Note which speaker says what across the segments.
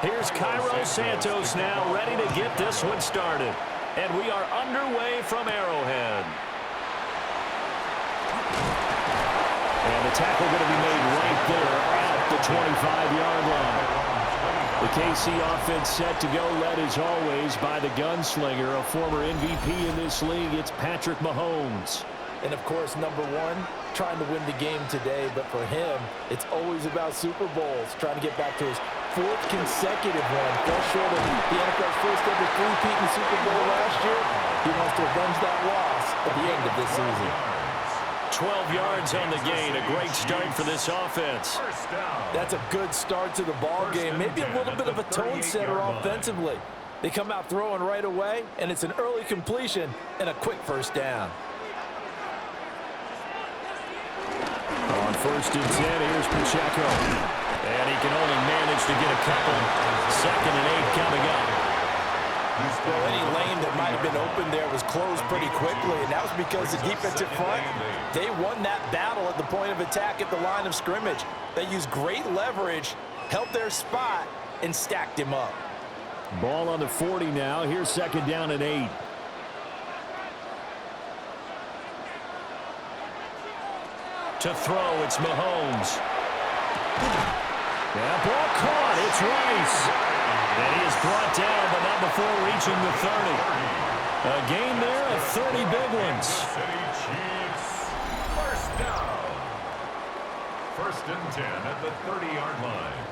Speaker 1: Here's Cairo Santos now ready to get this one started. And we are underway from Arrowhead. And the tackle going to be made right there at the 25-yard line. The KC offense set to go, led as always by the gunslinger, a former MVP in this league. It's Patrick Mahomes.
Speaker 2: And, of course, number one, trying to win the game today. But for him, it's always about Super Bowls, trying to get back to his fourth consecutive one. Fell short of the NFL's first ever three-peat in the Super Bowl last year. He wants to avenge that loss at the end of this season.
Speaker 1: 12 yards on the gain. A great start for this offense.
Speaker 2: That's a good start to the ball game. Maybe a little bit of a tone setter offensively. They come out throwing right away, and it's an early completion and a quick first down.
Speaker 1: On 1st and 10, here's Pacheco. And he can only manage to get a couple. 2nd and 8 coming up.
Speaker 2: Well, any lane that might have been open there was closed pretty quickly, and that was because the defensive front, they won that battle at the point of attack at the line of scrimmage. They used great leverage, held their spot, and stacked him up.
Speaker 1: Ball on the 40 now. Here's 2nd down and 8. To throw, it's Mahomes. Yeah, ball caught. It's Rice. And he is brought down, but not before reaching the 30. A gain there of 30 big ones.
Speaker 3: First down. 1st and 10 at the 30-yard line.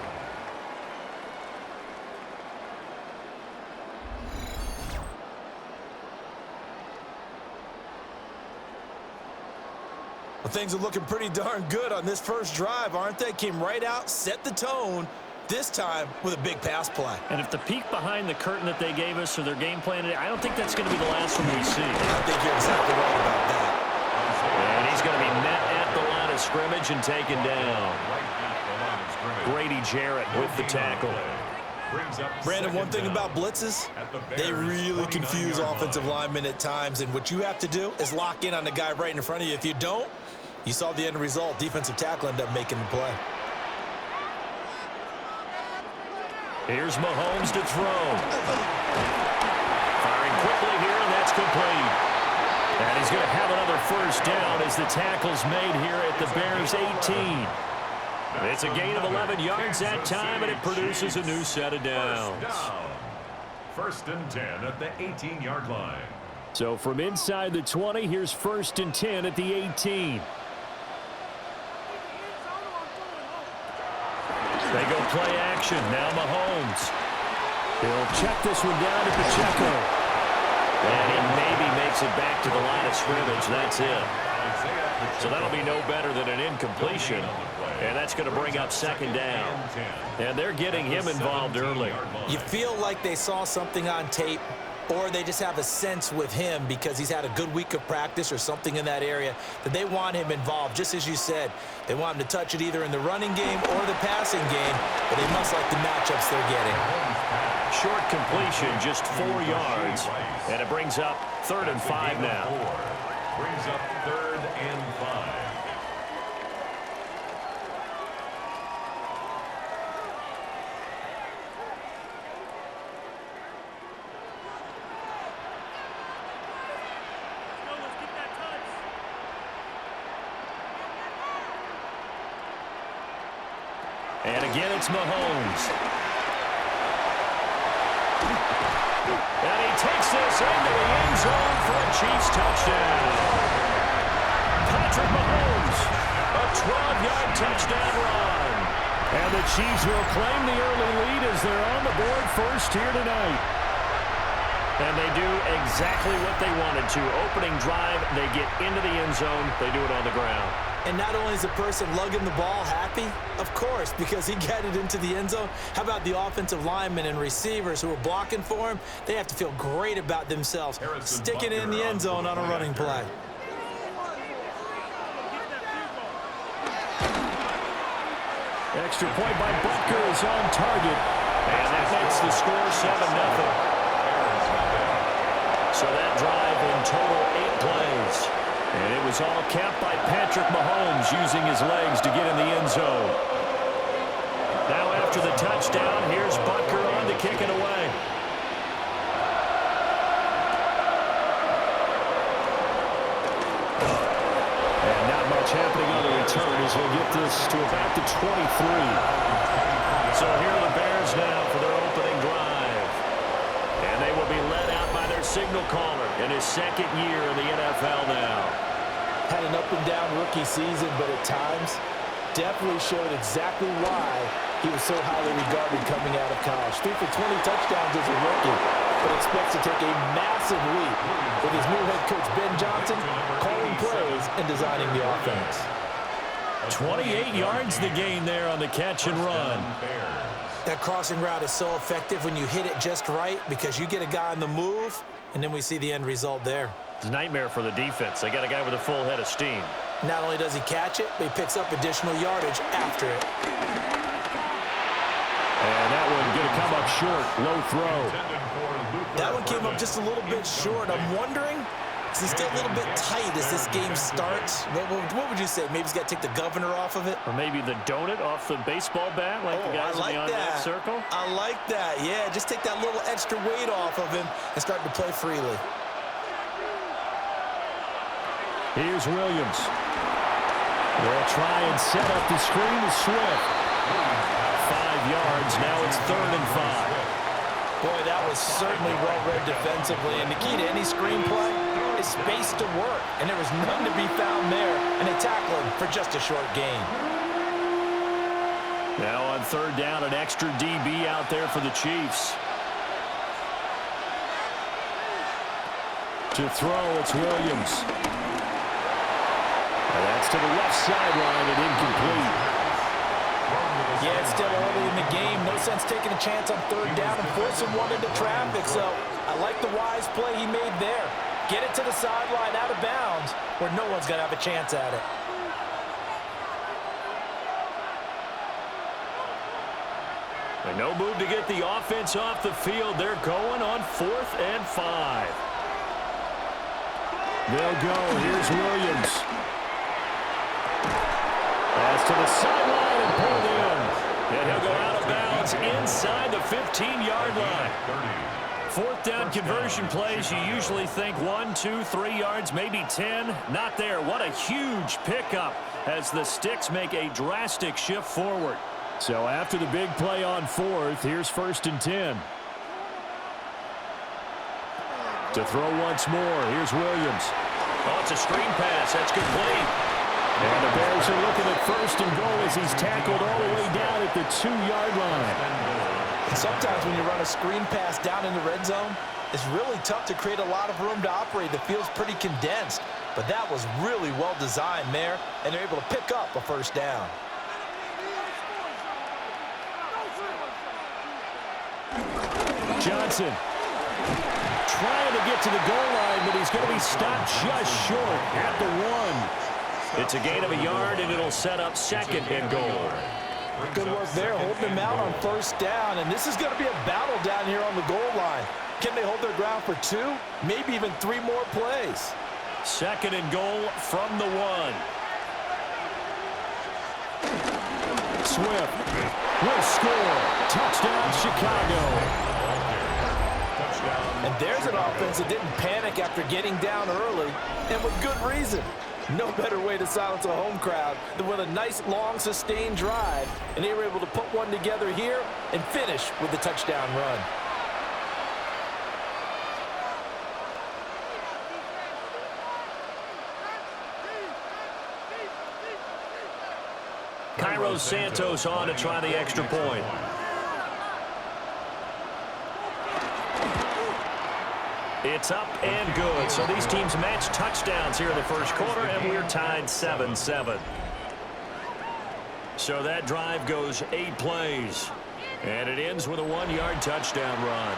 Speaker 2: Well, things are looking pretty darn good on this first drive, aren't they? Came right out, set the tone, this time with a big pass play.
Speaker 1: And if the peek behind the curtain that they gave us or their game plan today, I don't think that's going to be the last one we see.
Speaker 2: I think you're exactly right about that.
Speaker 1: And he's going to be met at the line of scrimmage and taken down. Grady Jarrett with the tackle.
Speaker 2: Brandon, one thing about blitzes, they really confuse offensive linemen at times, and what you have to do is lock in on the guy right in front of you. If you don't, you saw the end result. Defensive tackle ended up making the play.
Speaker 1: Here's Mahomes to throw. Firing quickly here, and that's complete. And he's going to have another first down as the tackle's made here at the Bears' 18. It's a gain of 11 yards that time, and it produces a new set of downs.
Speaker 3: 1st and 10 at the 18-yard line.
Speaker 1: So from inside the 20, here's 1st and 10 at the 18. They go play action. Now Mahomes. He'll check this one down to Pacheco. And he maybe makes it back to the line of scrimmage. That's it. So that'll be no better than an incompletion. And that's going to bring up 2nd down. And they're getting him involved early.
Speaker 2: You feel like they saw something on tape, or they just have a sense with him because he's had a good week of practice or something in that area that they want him involved. Just as you said, they want him to touch it either in the running game or the passing game, but they must like the matchups they're getting.
Speaker 1: Short completion, just 4 yards, and it brings up 3rd and 5 now.
Speaker 3: Brings up 3rd and 5.
Speaker 1: And again, it's Mahomes. And he takes this into the end zone for a Chiefs touchdown. Patrick Mahomes, a 12-yard touchdown run. And the Chiefs will claim the early lead as they're on the board first here tonight. And they do exactly what they wanted to. Opening drive, they get into the end zone. They do it on the ground.
Speaker 2: And not only is the person lugging the ball happy, of course, because he got it into the end zone. How about the offensive linemen and receivers who are blocking for him? They have to feel great about themselves, sticking it in the end zone on a running play.
Speaker 1: Extra point by Butker is on target. And that makes the score 7-0. So that drive in total 8 plays. And it was all capped by Patrick Mahomes using his legs to get in the end zone. Now after the touchdown, here's Butker kick it away. And not much happening on the return as he'll get this to about the 23. So here are the Bears now for their opening drive. And they will be led out by their signal caller in his second year in the NFL now.
Speaker 2: Had an up-and-down rookie season, but at times definitely showed exactly why he was so highly regarded coming out of college. Threw for 20 touchdowns as a rookie, but expects to take a massive leap with his new head coach, Ben Johnson, calling plays and designing the offense.
Speaker 1: 28 yards the gain there on the catch and run.
Speaker 2: That crossing route is so effective when you hit it just right because you get a guy on the move, and then we see the end result there.
Speaker 1: It's a nightmare for the defense. They got a guy with a full head of steam.
Speaker 2: Not only does he catch it, but he picks up additional yardage after it.
Speaker 1: And that one going to come up short. Low throw.
Speaker 2: That one came up just a little bit short. I'm wondering, is he still a little bit tight as this game starts? What would you say? Maybe he's got to take the governor off of it?
Speaker 1: Or maybe the donut off the baseball bat like the guys in the on-deck circle?
Speaker 2: I like that. Yeah, just take that little extra weight off of him and start to play freely.
Speaker 1: Here's Williams. They'll try and set up the screen to Swift. 5 yards. Now it's 3rd and 5.
Speaker 2: Boy, that was certainly well-read defensively. And the key to any screenplay is space to work. And there was none to be found there. And they tackle him for just a short gain.
Speaker 1: Now on 3rd down, an extra DB out there for the Chiefs. To throw, it's Williams. And that's to the left sideline and incomplete.
Speaker 2: Yeah, it's still early in the game. No sense taking a chance on 3rd down and forcing one into traffic. So I like the wise play he made there. Get it to the sideline out of bounds where no one's going to have a chance at it.
Speaker 1: And no move to get the offense off the field. They're going on 4th and 5. They'll go. Here's Williams. Pass to the sideline and pulled in. And he'll go out of bounds inside the 15-yard line. 4th down conversion plays, you usually think 1, 2, 3 yards, maybe 10. Not there. What a huge pickup as the Sticks make a drastic shift forward. So after the big play on 4th, here's 1st and 10. To throw once more, here's Williams. Oh, it's a screen pass. That's complete. And the Bears are looking at 1st and goal as he's tackled all the way down at the 2-yard line.
Speaker 2: Sometimes when you run a screen pass down in the red zone, it's really tough to create a lot of room to operate. The field's pretty condensed. But that was really well designed there, and they're able to pick up a 1st down.
Speaker 1: Johnson trying to get to the goal line, but he's going to be stopped just short at the 1. It's a gain of a yard, and it'll set up 2nd and goal.
Speaker 2: Good work there, holding him out on 1st down, and this is going to be a battle down here on the goal line. Can they hold their ground for 2, maybe even 3 more plays?
Speaker 1: 2nd and goal from the 1. Swift will score. Touchdown, Chicago.
Speaker 2: And there's an offense that didn't panic after getting down early, and with good reason. No better way to silence a home crowd than with a nice, long, sustained drive, and they were able to put one together here and finish with the touchdown run.
Speaker 1: Cairo Santos on to try the extra point. It's up and good. So these teams match touchdowns here in the first quarter, and we're tied 7-7. So that drive goes 8 plays, and it ends with a 1-yard touchdown run.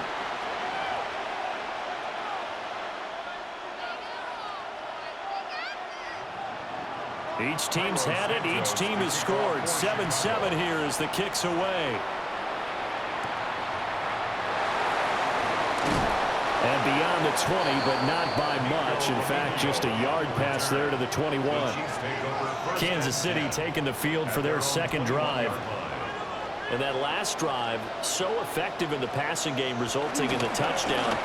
Speaker 1: Each team's had it. Each team has scored. 7-7 here as the kick's away. And beyond the 20, but not by much. In fact, just a yard pass there to the 21. Kansas City taking the field for their second drive. And that last drive, so effective in the passing game, resulting in the touchdown.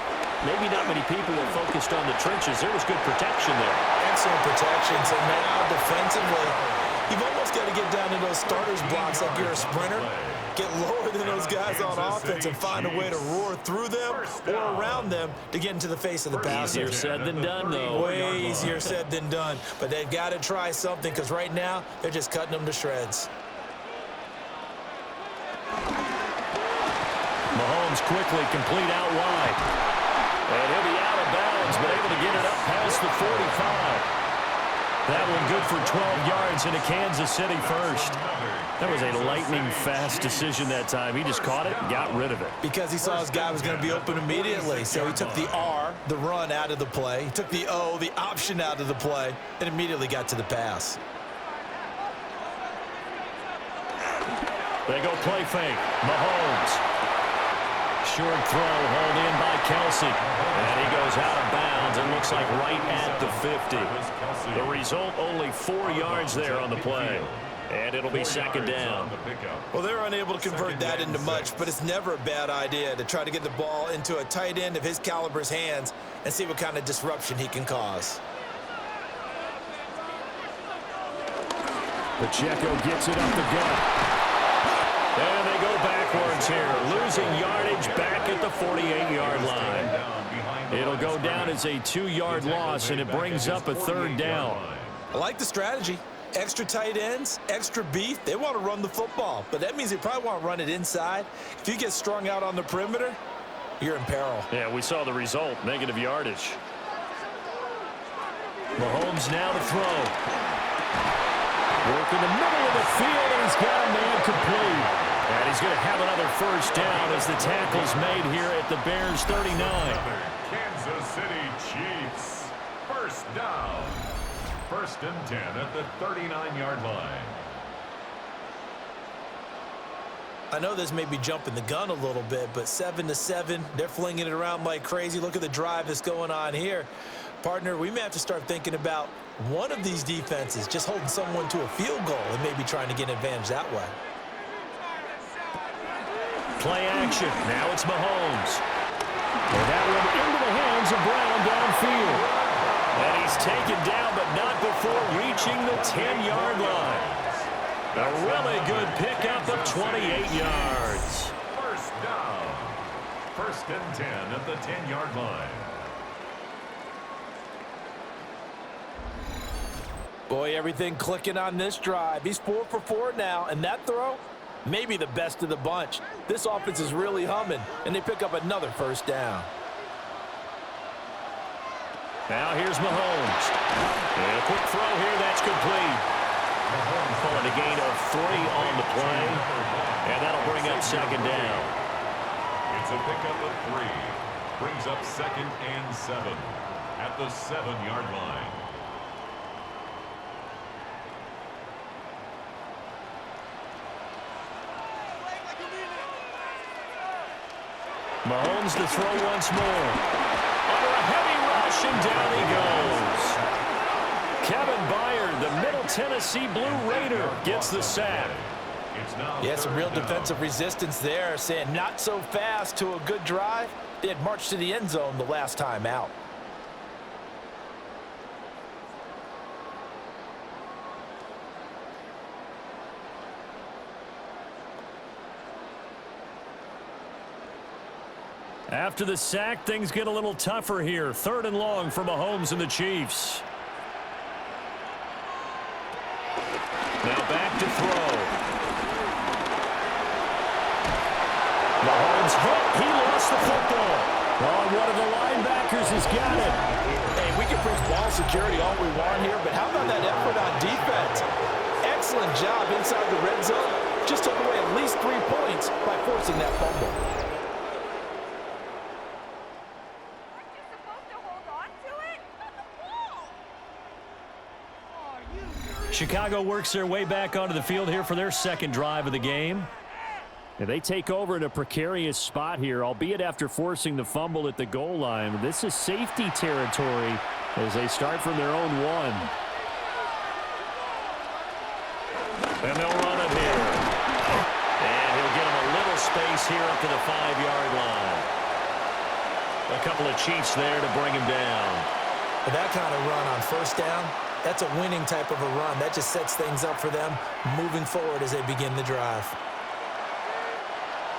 Speaker 1: Maybe not many people were focused on the trenches. There was good protection there.
Speaker 2: Excellent protection. So now defensively, you've almost got to get down to those starters blocks like you're a sprinter. Get lower than those guys on offense and find a way to roar through them or around them to get into the face of the passer.
Speaker 1: Easier said than done, though.
Speaker 2: Way easier said than done. But they've got to try something because right now they're just cutting them to shreds.
Speaker 1: Mahomes quickly complete out wide. And he'll be out of bounds, but able to get it up past the 45. That one good for 12 yards into Kansas City first. That was a lightning-fast decision that time. He just caught it and got rid of it.
Speaker 2: Because he saw his guy was going to be open immediately. So he took the R, the run, out of the play. He took the O, the option, out of the play, and immediately got to the pass.
Speaker 1: They go play fake. Mahomes. Short throw, hauled in by Kelsey. And he goes out of bounds and looks like right at the 50. The result, only 4 yards there on the play. And it'll be second down.
Speaker 2: Well, they're unable to convert that into much, but it's never a bad idea to try to get the ball into a tight end of his caliber's hands and see what kind of disruption he can cause.
Speaker 1: Pacheco gets it up the gut. And they go backwards here, losing yardage back at the 48-yard line. It'll go down as a 2-yard loss, and it brings up a third down.
Speaker 2: I like the strategy. Extra tight ends, extra beef. They want to run the football, but that means they probably want to run it inside. If you get strung out on the perimeter, you're in peril.
Speaker 1: Yeah, we saw the result, negative yardage. Mahomes now to throw. Work in the middle of the field, and he's got a man complete. And he's going to have another first down as the tackle's made here at the Bears' 39.
Speaker 3: Kansas City Chiefs. First down. First and 10 at the 39-yard line.
Speaker 2: I know this may be jumping the gun a little bit, but 7-7, they're flinging it around like crazy. Look at the drive that's going on here. Partner, we may have to start thinking about one of these defenses just holding someone to a field goal and maybe trying to get an advantage that way.
Speaker 1: Play action. Now it's Mahomes. And that one into the hands of Brown downfield. And he's taken down, but not before reaching the 10-yard line. A really good pickup of 28 yards.
Speaker 3: First down. First and 10 at the 10-yard line.
Speaker 2: Boy, everything clicking on this drive. He's 4 for 4 now, and that throw, maybe the best of the bunch. This offense is really humming, and they pick up another first down.
Speaker 1: Now here's Mahomes. And a quick throw here, that's complete. Mahomes pulling a gain of 3 on the play, and that'll bring up second down.
Speaker 3: It's a pickup of 3. Brings up second and 7 at the 7-yard line.
Speaker 1: Mahomes to throw once more. Under a heavy rush, and down he goes. Kevin Byard, the Middle Tennessee Blue Raider, gets the sack.
Speaker 2: Yeah, some real defensive resistance there, saying not so fast to a good drive. They had marched to the end zone the last time out.
Speaker 1: After the sack, things get a little tougher here. 3rd and long for Mahomes and the Chiefs. Now back to throw. Mahomes hit. He lost the football. Oh, one of the linebackers has got it.
Speaker 2: Hey, we can preach ball security all we want here, but how about that effort on defense? Excellent job inside the red zone. Just took away at least 3 points by forcing that fumble.
Speaker 1: Chicago works their way back onto the field here for their second drive of the game. And they take over in a precarious spot here, albeit after forcing the fumble at the goal line. This is safety territory as they start from their own 1. And they'll run it here. And he'll here up to the 5-yard line. A couple of Chiefs there to bring him down.
Speaker 2: But that kind of run on first down, that's a winning type of a run. That just sets things up for them moving forward as they begin the drive.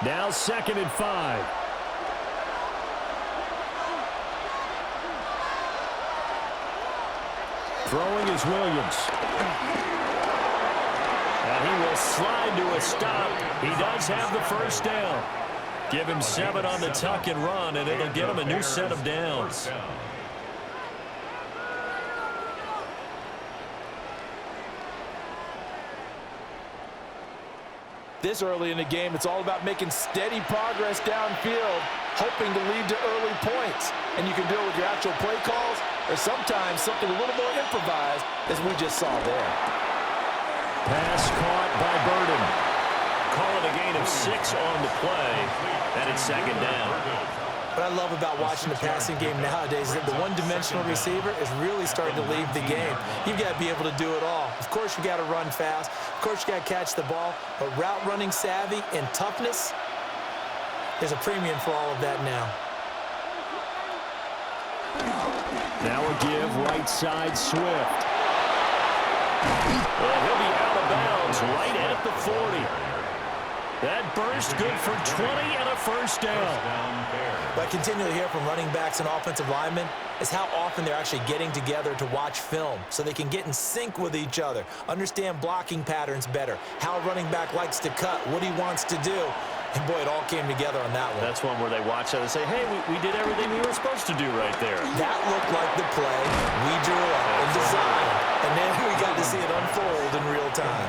Speaker 1: Now 2nd and 5. Throwing is Williams. And he will slide to a stop. He does have the first down. Give him 7 on the tuck and run, and it'll get him a new set of downs.
Speaker 2: This early in the game, it's all about making steady progress downfield, hoping to lead to early points. And you can do it with your actual play calls, or sometimes something a little more improvised, as we just saw there.
Speaker 1: Pass caught by Burden. Call it a gain of 6 on the play, and it's 2nd down.
Speaker 2: What I love about watching the passing game nowadays is that the one-dimensional receiver is really starting to leave the game. You've got to be able to do it all. Of course, you got to run fast. Of course, you got to catch the ball. But route running savvy and toughness, there's a premium for all of that now.
Speaker 1: Now a give right side Swift. Well, he'll be out of bounds right at the 40. That burst good for 20 and a first down.
Speaker 2: What I continually hear from running backs and offensive linemen is how often they're actually getting together to watch film so they can get in sync with each other, understand blocking patterns better, how a running back likes to cut, what he wants to do. And, boy, it all came together on that one.
Speaker 1: That's one where they watch that and say, hey, we did everything we were supposed to do right there.
Speaker 2: That looked like the play we drew up and designed, and then we got to see it unfold in real time.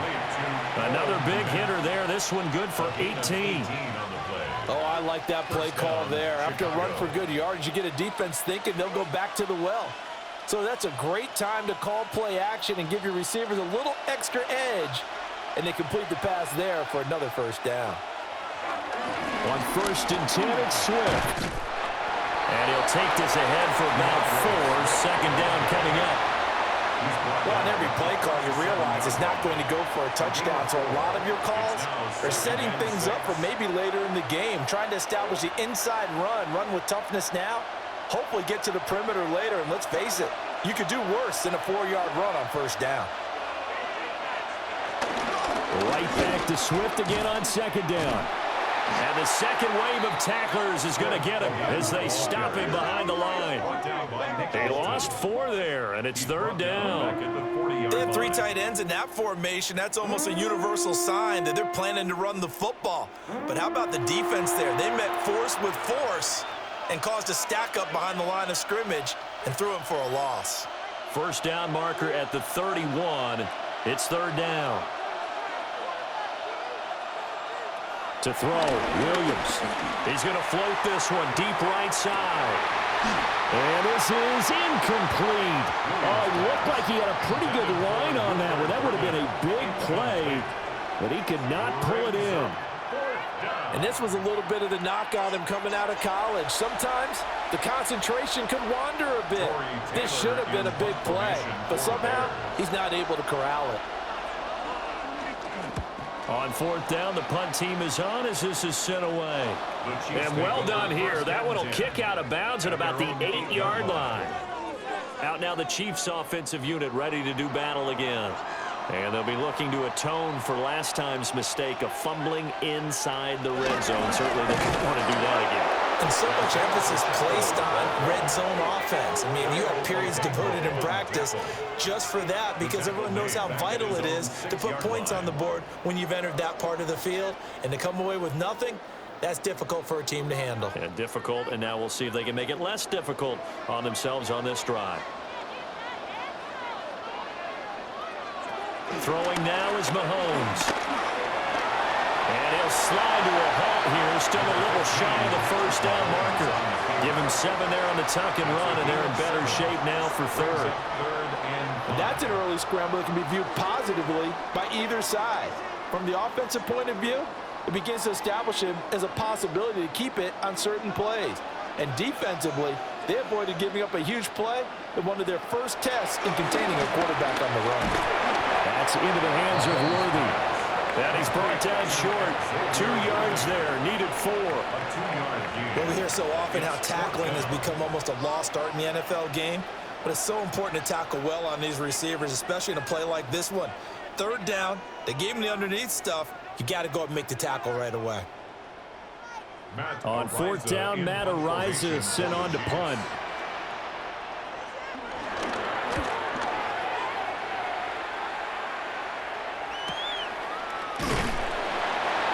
Speaker 1: Another big hitter there. This one good for 18.
Speaker 2: Oh, I like that play call there. After a run for good yards, you get a defense thinking they'll go back to the well. So that's a great time to call play action and give your receivers a little extra edge. And they complete the pass there for another first down.
Speaker 1: On 1st and 10, it's Swift. And he'll take this ahead for about 4. 2nd down coming up.
Speaker 2: Well, on every play call, you realize it's not going to go for a touchdown. So a lot of your calls are setting things up for maybe later in the game, trying to establish the inside run with toughness now, hopefully get to the perimeter later. And let's face it, you could do worse than a 4-yard run on first down.
Speaker 1: Right back to Swift again on 2nd down. And the second wave of tacklers is going to get him as they stop him behind the line. They lost 4 there, and it's 3rd down.
Speaker 2: They have 3 tight ends in that formation. That's almost a universal sign that they're planning to run the football. But how about the defense there? They met force with force and caused a stack up behind the line of scrimmage and threw him for a loss.
Speaker 1: First down marker at the 31. It's 3rd down. To throw, Williams. He's going to float this one deep right side. And this is incomplete. Oh, it looked like he had a pretty good line on that one. That would have been a big play, but he could not pull it in.
Speaker 2: And this was a little bit of the knock on him coming out of college. Sometimes the concentration could wander a bit. This should have been a big play, but somehow he's not able to corral it.
Speaker 1: On 4th down, the punt team is on as this is sent away. And well done here. That one will kick out of bounds at about the 8-yard line. Out now the Chiefs offensive unit ready to do battle again. And they'll be looking to atone for last time's mistake of fumbling inside the red zone. Certainly they don't want to do that again.
Speaker 2: And so much emphasis placed on red zone offense. I mean, you have periods devoted in practice just for that because everyone knows how vital it is to put points on the board when you've entered that part of the field. And to come away with nothing, that's difficult for a team to handle.
Speaker 1: And difficult, and now we'll see if they can make it less difficult on themselves on this drive. Throwing now is Mahomes. And he'll slide to a halt here. Still a little shy of the first down marker. Give him 7 there on the tuck and run, and they're in better shape now for 3rd.
Speaker 2: And that's an early scramble that can be viewed positively by either side. From the offensive point of view, it begins to establish him as a possibility to keep it on certain plays. And defensively, they avoided giving up a huge play in one of their first tests in containing a quarterback on the run.
Speaker 1: That's into the hands of Worthy. And he's brought down short. 2 yards there. Needed 4.
Speaker 2: Well, we hear so often how tackling has become almost a lost art in the NFL game. But it's so important to tackle well on these receivers, especially in a play like this one. 3rd down, they gave him the underneath stuff. You got to go up and make the tackle right away.
Speaker 1: On 4th down, Matt Ariza sent on to punt.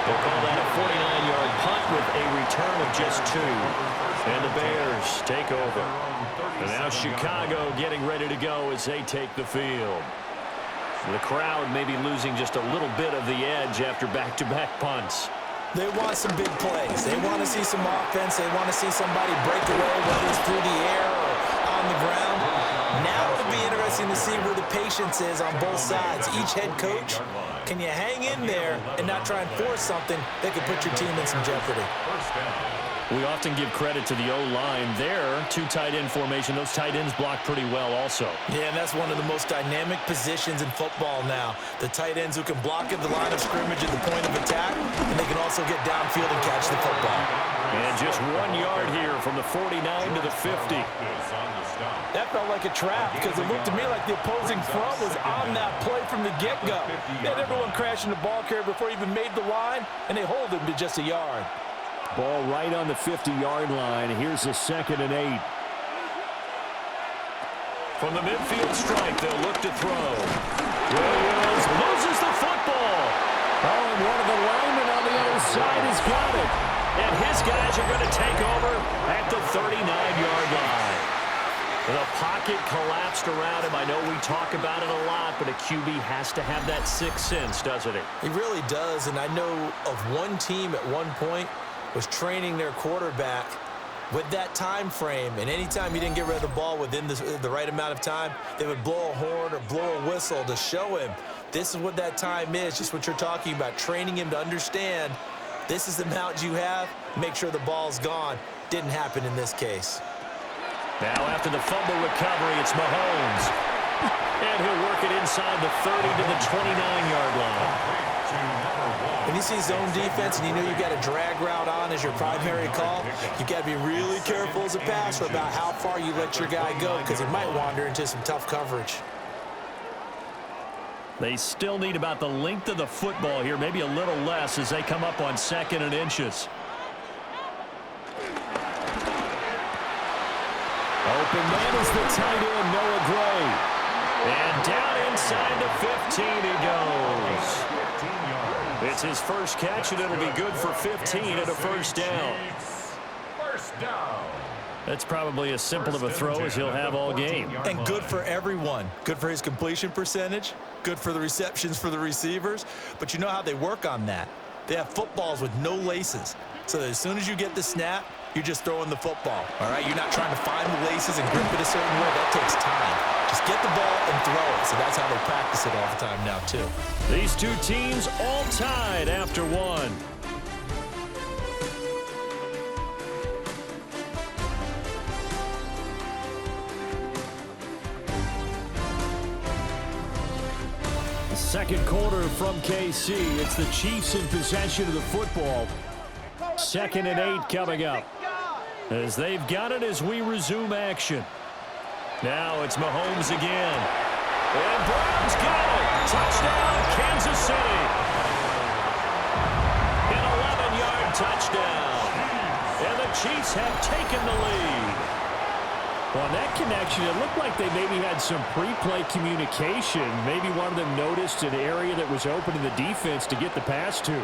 Speaker 1: They'll call that a 49-yard punt with a return of just 2. And the Bears take over. And now Chicago getting ready to go as they take the field. The crowd may be losing just a little bit of the edge after back-to-back punts.
Speaker 2: They want some big plays. They want to see some offense. They want to see somebody break away, whether it's through the air or on the ground. Now it'll be interesting to see where the patience is on both sides. Each head coach, can you hang in there and not try and force something that could put your team in some jeopardy?
Speaker 1: We often give credit to the O-line there. 2 tight end formation. Those tight ends block pretty well also.
Speaker 2: Yeah, and that's one of the most dynamic positions in football now. The tight ends who can block at the line of scrimmage at the point of attack, and they can also get downfield and catch the football.
Speaker 1: And just 1 yard here from the 49 to the 50.
Speaker 2: That felt like a trap because it looked to me like the opposing front was on that play from the get-go. They had everyone crashing the ball carrier before he even made the line, and they hold him to just a yard.
Speaker 1: Ball right on the 50-yard line. Here's a 2nd and 8. From the midfield strike, they'll look to throw. Williams loses the football. Oh, and one of the linemen on the other side has got it. And his guys are going to take over at the 39-yard line. The pocket collapsed around him. I know we talk about it a lot, but a QB has to have that 6th sense, doesn't it?
Speaker 2: He really does, and I know of one team at one point was training their quarterback with that time frame, and anytime he didn't get rid of the ball within the right amount of time, they would blow a horn or blow a whistle to show him this is what that time is, just what you're talking about, training him to understand this is the amount you have, make sure the ball's gone. Didn't happen in this case.
Speaker 1: Now after the fumble recovery, it's Mahomes. And he'll work it inside the 30 to the 29-yard line.
Speaker 2: When you see zone defense and you know you've got a drag route on as your primary call, you've got to be really careful as a passer about how far you let your guy go because he might wander into some tough coverage.
Speaker 1: They still need about the length of the football here, maybe a little less as they come up on 2nd and inches. Open man is the tight end, Noah Gray. And down inside the 15 he goes. It's his first catch, and it'll be good for 15 and a 1st down. That's probably as simple of a throw as he'll have all game.
Speaker 2: And good for everyone. Good for his completion percentage. Good for the receptions for the receivers. But you know how they work on that. They have footballs with no laces. So that as soon as you get the snap, you're just throwing the football. All right? You're not trying to find the laces and grip it a certain way. That takes time. Just get the ball and throw it. So that's how they practice it all the time now, too.
Speaker 1: These 2 teams all tied after 1. Second quarter from KC. It's the Chiefs in possession of the football. 2nd and 8 coming up. As they've got it as we resume action. Now it's Mahomes again. And Brown's got it. Touchdown, Kansas City. An 11-yard touchdown. And the Chiefs have taken the lead. Well, on that connection, it looked like they maybe had some pre-play communication. Maybe one of them noticed an area that was open in the defense to get the pass to.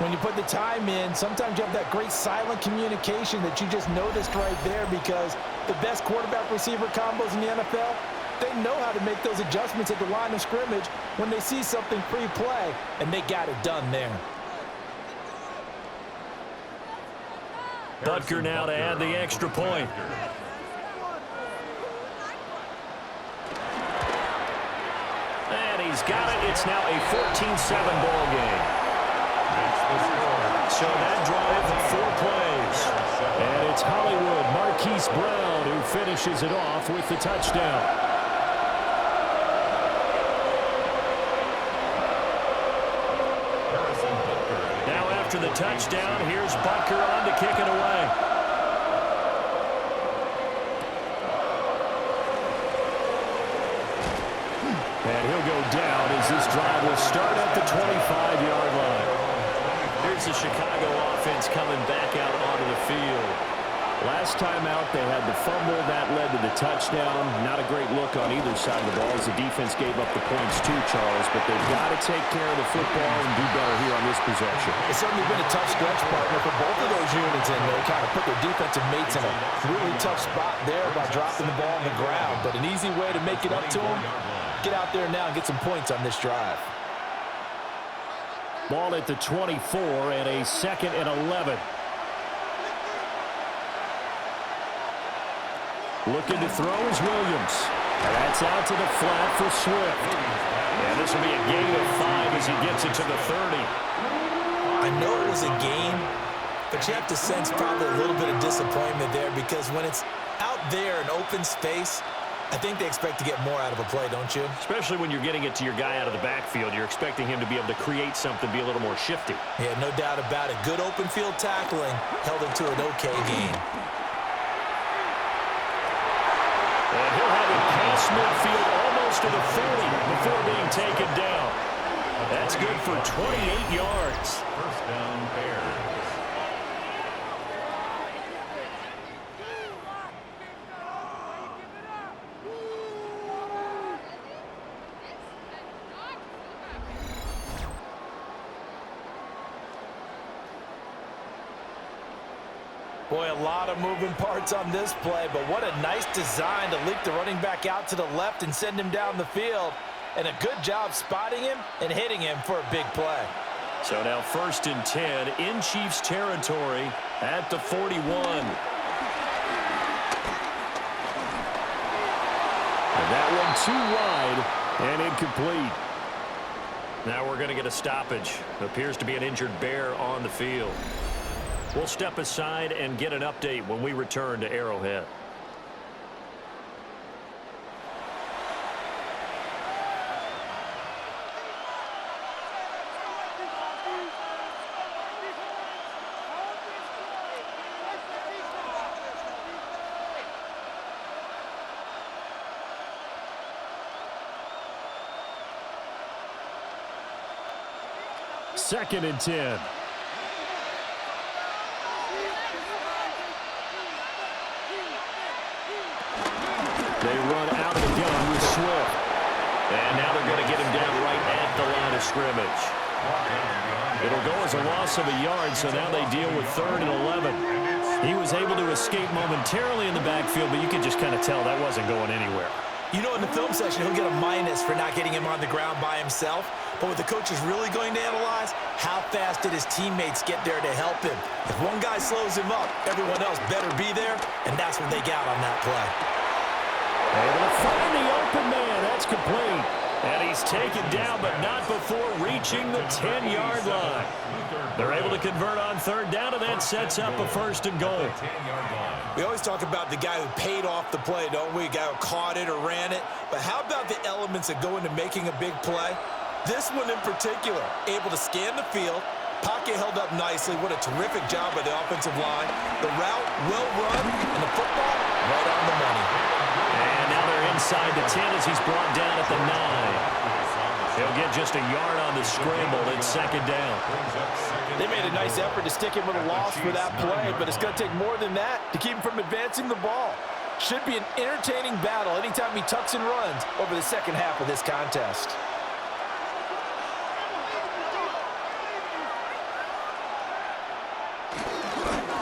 Speaker 2: When you put the time in, sometimes you have that great silent communication that you just noticed right there because the best quarterback-receiver combos in the NFL, they know how to make those adjustments at the line of scrimmage when they see something pre-play, and they got it done there.
Speaker 1: Butker now to add the extra point. And he's got it. It's now a 14-7 ball game. So that drive, 4 plays. And it's Hollywood Marquise Brown who finishes it off with the touchdown. the touchdown. Here's Butker on to kick it away. And he'll go down as this drive will start at the 25-yard line. Here's the Chicago offense coming back out onto the field. Last time out, they had the fumble. That led to the touchdown. Not a great look on either side of the ball as the defense gave up the points too, Charles. But they've got to take care of the football and do better here on this possession.
Speaker 2: It's certainly been a tough stretch, partner, for both of those units, and they kind of put their defensive mates in a really tough spot there by dropping the ball on the ground. But an easy way to make it up to them, get out there now and get some points on this drive.
Speaker 1: Ball at the 24 and a 2nd and 11. Looking to throw is Williams. And that's out to the flat for Swift. And this will be a gain of 5 as he gets it to the 30.
Speaker 2: I know it was a gain, but you have to sense probably a little bit of disappointment there because when it's out there in open space, I think they expect to get more out of a play, don't you?
Speaker 1: Especially when you're getting it to your guy out of the backfield. You're expecting him to be able to create something, be a little more shifty.
Speaker 2: Yeah, no doubt about it. Good open field tackling held him to an okay gain.
Speaker 1: And he'll have it past midfield almost to the 40 before being taken down. That's good for 28 yards.
Speaker 3: First down, Bears.
Speaker 2: Boy, a lot of moving parts on this play, but what a nice design to leak the running back out to the left and send him down the field. And a good job spotting him and hitting him for a big play.
Speaker 1: So now 1st and 10 in Chiefs territory at the 41. And that one too wide and incomplete. Now we're going to get a stoppage. Appears to be an injured Bear on the field. We'll step aside and get an update when we return to Arrowhead. Second and 10. They run out of the gun with Swift. And now they're going to get him down right at the line of scrimmage. It'll go as a loss of a yard, so now they deal with 3rd and 11. He was able to escape momentarily in the backfield, but you could just kind of tell that wasn't going anywhere.
Speaker 2: You know, in the film session, he'll get a minus for not getting him on the ground by himself. But what the coach is really going to analyze, how fast did his teammates get there to help him? If one guy slows him up, everyone else better be there, and that's what they got on that play.
Speaker 1: Able to find the open man. That's complete. And he's taken down, but not before reaching the 10-yard line. They're able to convert on 3rd down, and that sets up a 1st and goal.
Speaker 2: We always talk about the guy who paid off the play, don't we? A guy who caught it or ran it. But how about the elements that go into making a big play? This one in particular, able to scan the field. Pocket held up nicely. What a terrific job by the offensive line. The route well run, and the football right on the money.
Speaker 1: And now they're inside the 10 as he's brought down at the 9. He'll get just a yard on the scramble. It's 2nd down.
Speaker 2: They made a nice effort to stick him with a loss for that play, but it's going to take more than that to keep him from advancing the ball. Should be an entertaining battle anytime he tucks and runs over the second half of this contest.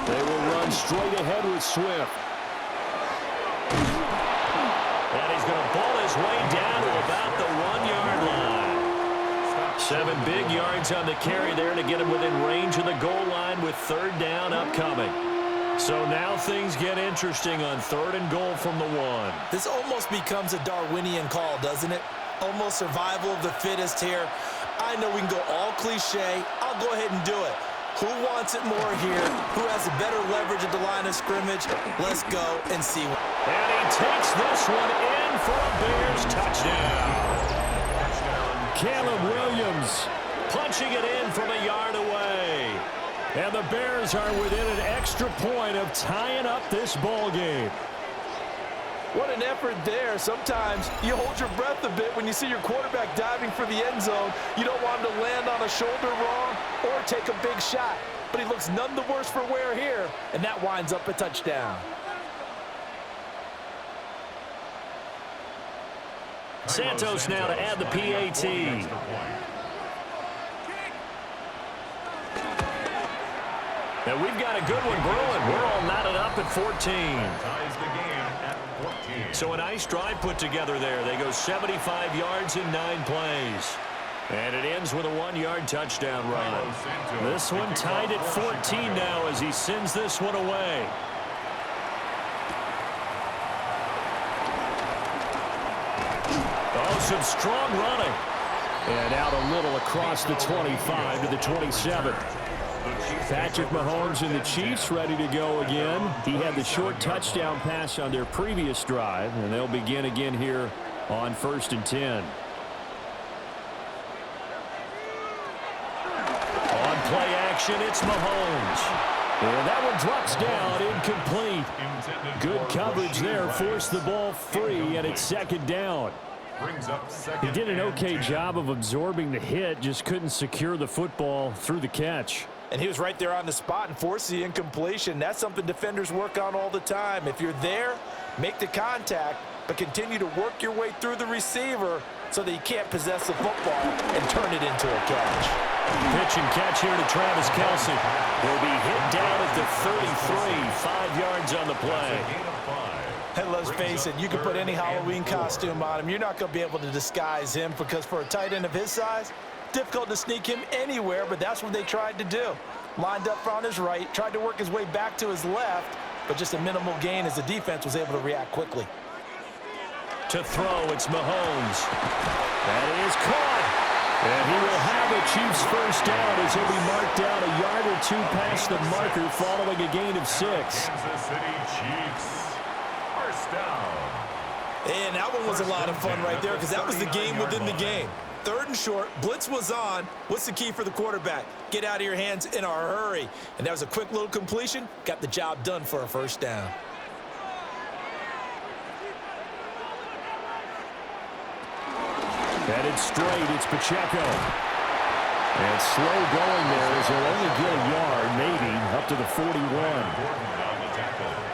Speaker 1: They will run straight ahead with Swift. And he's going to ball his way down to about the 1-yard line. 7 big yards on the carry there to get him within range of the goal line with 3rd down upcoming. So now things get interesting on 3rd and goal from the 1.
Speaker 2: This almost becomes a Darwinian call, doesn't it? Almost survival of the fittest here. I know we can go all cliche. I'll go ahead and do it. Who wants it more here? Who has a better leverage at the line of scrimmage? Let's go and see.
Speaker 1: And he takes this one in for a Bears touchdown. Caleb Williams punching it in from a yard away. And the Bears are within an extra point of tying up this ball game.
Speaker 2: What an effort there. Sometimes you hold your breath a bit when you see your quarterback diving for the end zone. You don't want him to land on a shoulder wrong or take a big shot. But he looks none the worse for wear here, and that winds up a touchdown.
Speaker 1: Santos now to add the PAT. And we've got a good one brewing. We're all knotted up at 14. So a nice drive put together there. They go 75 yards in 9 plays. And it ends with a 1-yard touchdown run. This one tied at 14 now as he sends this one away. Oh, some strong running. And out a little across the 25 to the 27. Patrick Mahomes and the Chiefs ready to go again. He had the short touchdown pass on their previous drive, and they'll begin again here on 1st and 10. On play action, it's Mahomes. And that one drops down, incomplete. Good coverage there, forced the ball free, and it's 2nd down. He did an okay job of absorbing the hit, just couldn't secure the football through the catch.
Speaker 2: And he was right there on the spot and forced the incompletion. That's something defenders work on all the time. If you're there, make the contact, but continue to work your way through the receiver so that you can't possess the football and turn it into a catch.
Speaker 1: Pitch and catch here to Travis Kelce. He'll be hit down at the 33, 5 yards on the play.
Speaker 2: And let's face it, you can put any Halloween costume on him. You're not going to be able to disguise him because for a tight end of his size, difficult to sneak him anywhere, but that's what they tried to do. Lined up on his right, tried to work his way back to his left, but just a minimal gain as the defense was able to react quickly.
Speaker 1: To throw, it's Mahomes. That is caught. And he will have a Chiefs first down as he'll be marked down a yard or 2 past the marker following a gain of 6.
Speaker 3: Kansas City Chiefs. First down.
Speaker 2: And that one was a lot of fun right there because that was the game within the game. 3rd and short, blitz was on. What's the key for the quarterback? Get out of your hands in a hurry. And that was a quick little completion. Got the job done for a first down.
Speaker 1: Headed straight, it's Pacheco. And slow going there as he'll only get a yard, maybe, up to the 41.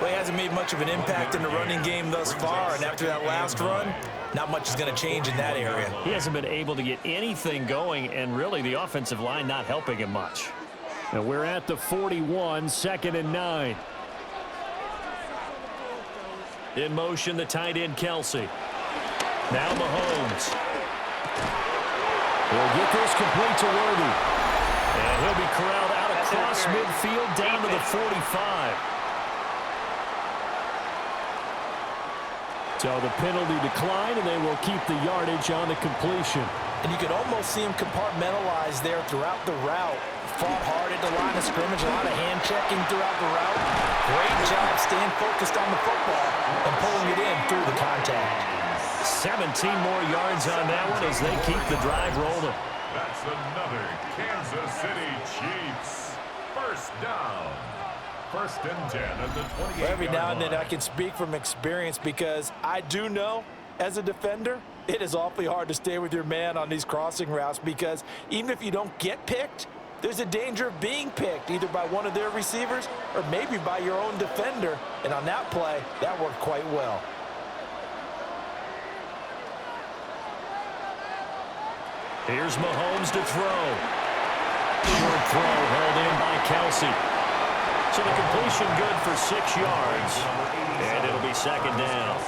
Speaker 2: Well, he hasn't made much of an impact in the running game thus far, and after that last run, not much is going to change in that area.
Speaker 1: He hasn't been able to get anything going, and really the offensive line not helping him much. And we're at the 41, 2nd and 9. In motion, the tight end, Kelce. Now Mahomes. He'll get this complete to Worthy. And he'll be corralled out across midfield down to the 45. So the penalty declined, and they will keep the yardage on the completion.
Speaker 2: And you could almost see him compartmentalize there throughout the route. Fought hard at the line of scrimmage, a lot of hand checking throughout the route. Great job staying focused on the football and pulling it in through the contact.
Speaker 1: 17 more yards on that one as they keep the drive rolling.
Speaker 3: That's another Kansas City Chiefs. First down. 1st and 10 at the 28-yard line.
Speaker 2: Every now and then I can speak from experience because I do know as a defender, it is awfully hard to stay with your man on these crossing routes because even if you don't get picked, there's a danger of being picked either by one of their receivers or maybe by your own defender. And on that play, that worked quite well.
Speaker 1: Here's Mahomes to throw. Short throw held in by Kelce. So the completion good for 6 yards. And it'll be 2nd down.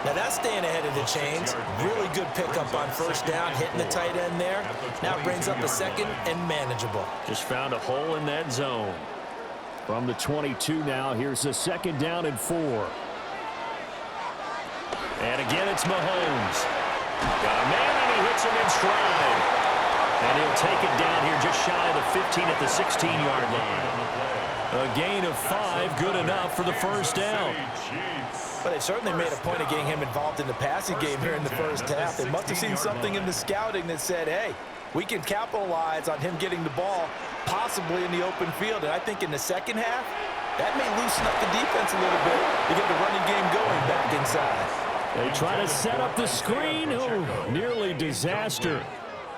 Speaker 2: Now that's staying ahead of the chains. Really good pickup on 1st down, hitting the tight end there. Now it brings up a 2nd and manageable.
Speaker 1: Just found a hole in that zone. From the 22 now, here's the 2nd down and 4. And again, it's Mahomes. Got a man, and he hits him in stride. And he'll take it down here just shy of the 15 at the 16-yard line. A gain of 5, good enough for the first down.
Speaker 2: But they certainly made a point of getting him involved in the passing game here in the first half. They must have seen something in the scouting that said, hey, we can capitalize on him getting the ball possibly in the open field. And I think in the second half, that may loosen up the defense a little bit to get the running game going back inside.
Speaker 1: They try to set up the screen. Oh, nearly disaster.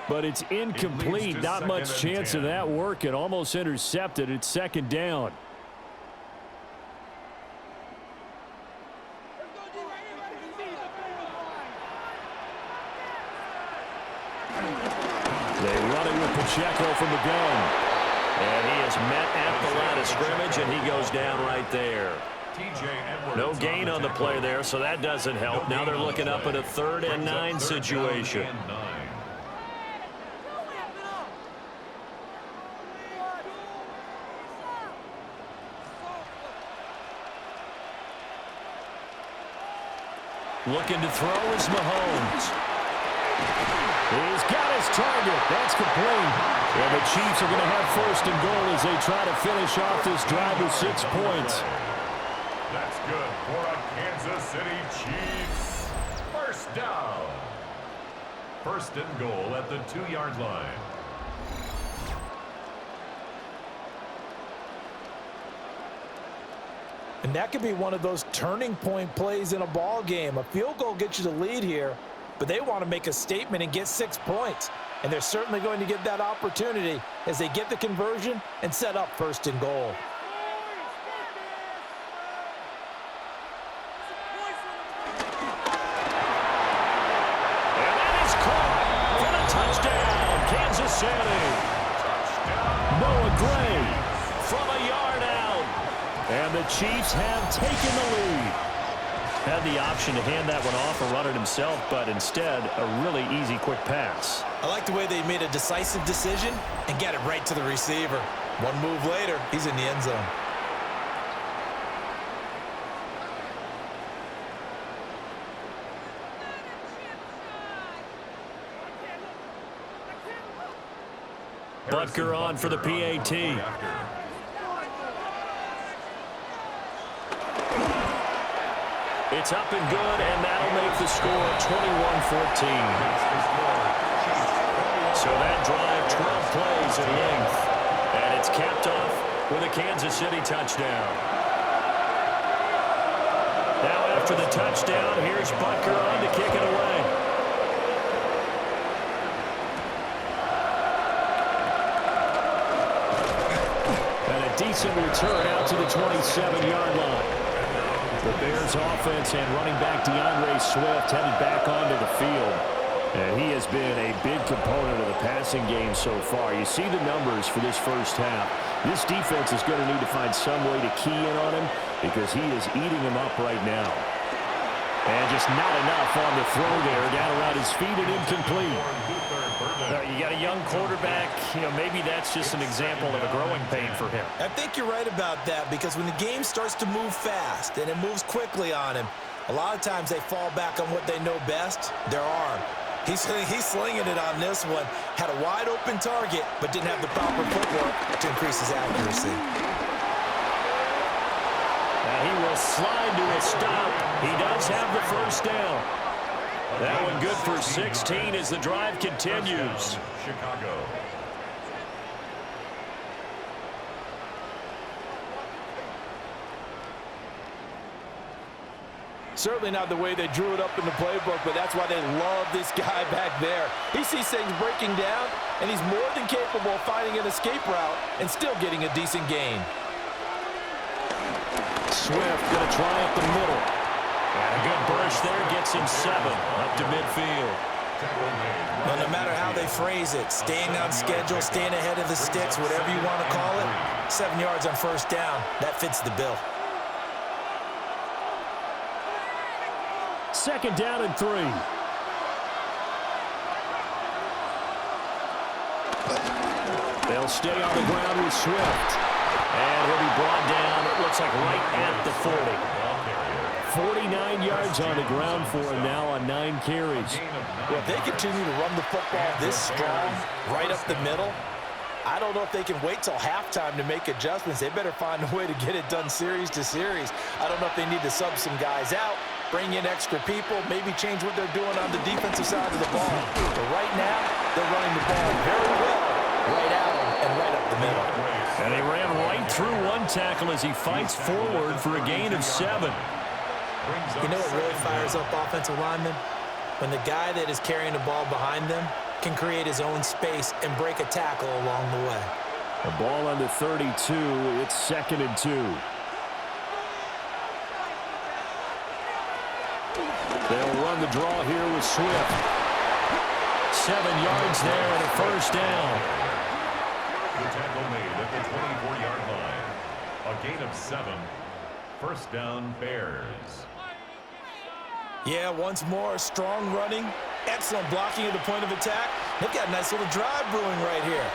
Speaker 1: But it's incomplete. Not much chance of that working. Almost intercepted. It's second down. They run it with Pacheco from the gun. And he is met at the line of scrimmage, and he goes down right there. No gain on the play there, so that doesn't help. Now they're looking up at a 3rd and 9 situation. Looking to throw is Mahomes. He's got his target. That's complete. And the Chiefs are going to have 1st and goal as they try to finish off this drive with 6 points.
Speaker 3: That's good for a Kansas City Chiefs. 1st down. 1st and goal at the 2-yard line.
Speaker 2: And that could be one of those turning point plays in a ball game. A field goal gets you the lead here, but they want to make a statement and get 6 points. And they're certainly going to get that opportunity as they get the conversion and set up 1st and goal.
Speaker 1: And that is caught for the touchdown, Kansas City. Noah Gray from a yard out. And the Chiefs have taken the lead. Had the option to hand that one off or run it himself, but instead, a really easy, quick pass.
Speaker 2: I like the way they made a decisive decision and get it right to the receiver. One move later, he's in the end zone.
Speaker 1: Butker on for the PAT. It's up and good, and that'll make the score 21-14. So that drive, 12 plays in length, and it's capped off with a Kansas City touchdown. Now after the touchdown, here's Butker on to kick it away. And a decent return out to the 27-yard line. The Bears offense and running back DeAndre Swift headed back onto the field. And he has been a big component of the passing game so far. You see the numbers for this 1st half. This defense is going to need to find some way to key in on him because he is eating him up right now. And just not enough on the throw there. Down around his feet and incomplete. You got a young quarterback. Maybe that's just an example of a growing pain for him.
Speaker 2: I think you're right about that because when the game starts to move fast and it moves quickly on him, a lot of times they fall back on what they know best, their arm. He's slinging it on this one. Had a wide open target, but didn't have the proper footwork to increase his accuracy.
Speaker 1: Now he will slide to a stop. He does have the 1st down. That one good for 16 as the drive continues.
Speaker 3: Chicago.
Speaker 2: Certainly not the way they drew it up in the playbook, but that's why they love this guy back there. He sees things breaking down, and he's more than capable of finding an escape route and still getting a decent gain.
Speaker 1: Swift going to try up the middle. And a good burst there gets him 7 up to midfield.
Speaker 2: Well, no matter how they phrase it, staying on schedule, staying ahead of the sticks, whatever you want to call it, 7 yards on 1st down, that fits the bill.
Speaker 1: 2nd down and 3. They'll stay on the ground with Swift. And he'll be brought down, it looks like right at the 40. 49 yards on the ground for him now on 9 carries.
Speaker 2: Well, if they continue to run the football this strong, right up the middle, I don't know if they can wait till halftime to make adjustments. They better find a way to get it done series to series. I don't know if they need to sub some guys out, bring in extra people, maybe change what they're doing on the defensive side of the ball. But right now, They're running the ball very well, right at him and right up the middle.
Speaker 1: And he ran right through one tackle as he fights forward for a gain of 7.
Speaker 2: You know what really fires up offensive linemen? When the guy that is carrying the ball behind them can create his own space and break a tackle along the way.
Speaker 1: The ball on the 32. It's 2nd and 2. They'll run the draw here with Swift. 7 yards there and a first down.
Speaker 3: The tackle made at the 24-yard line. A gain of 7. First down, Bears.
Speaker 2: Yeah, once more, strong running, excellent blocking at the point of attack. They've got a nice little drive brewing right here.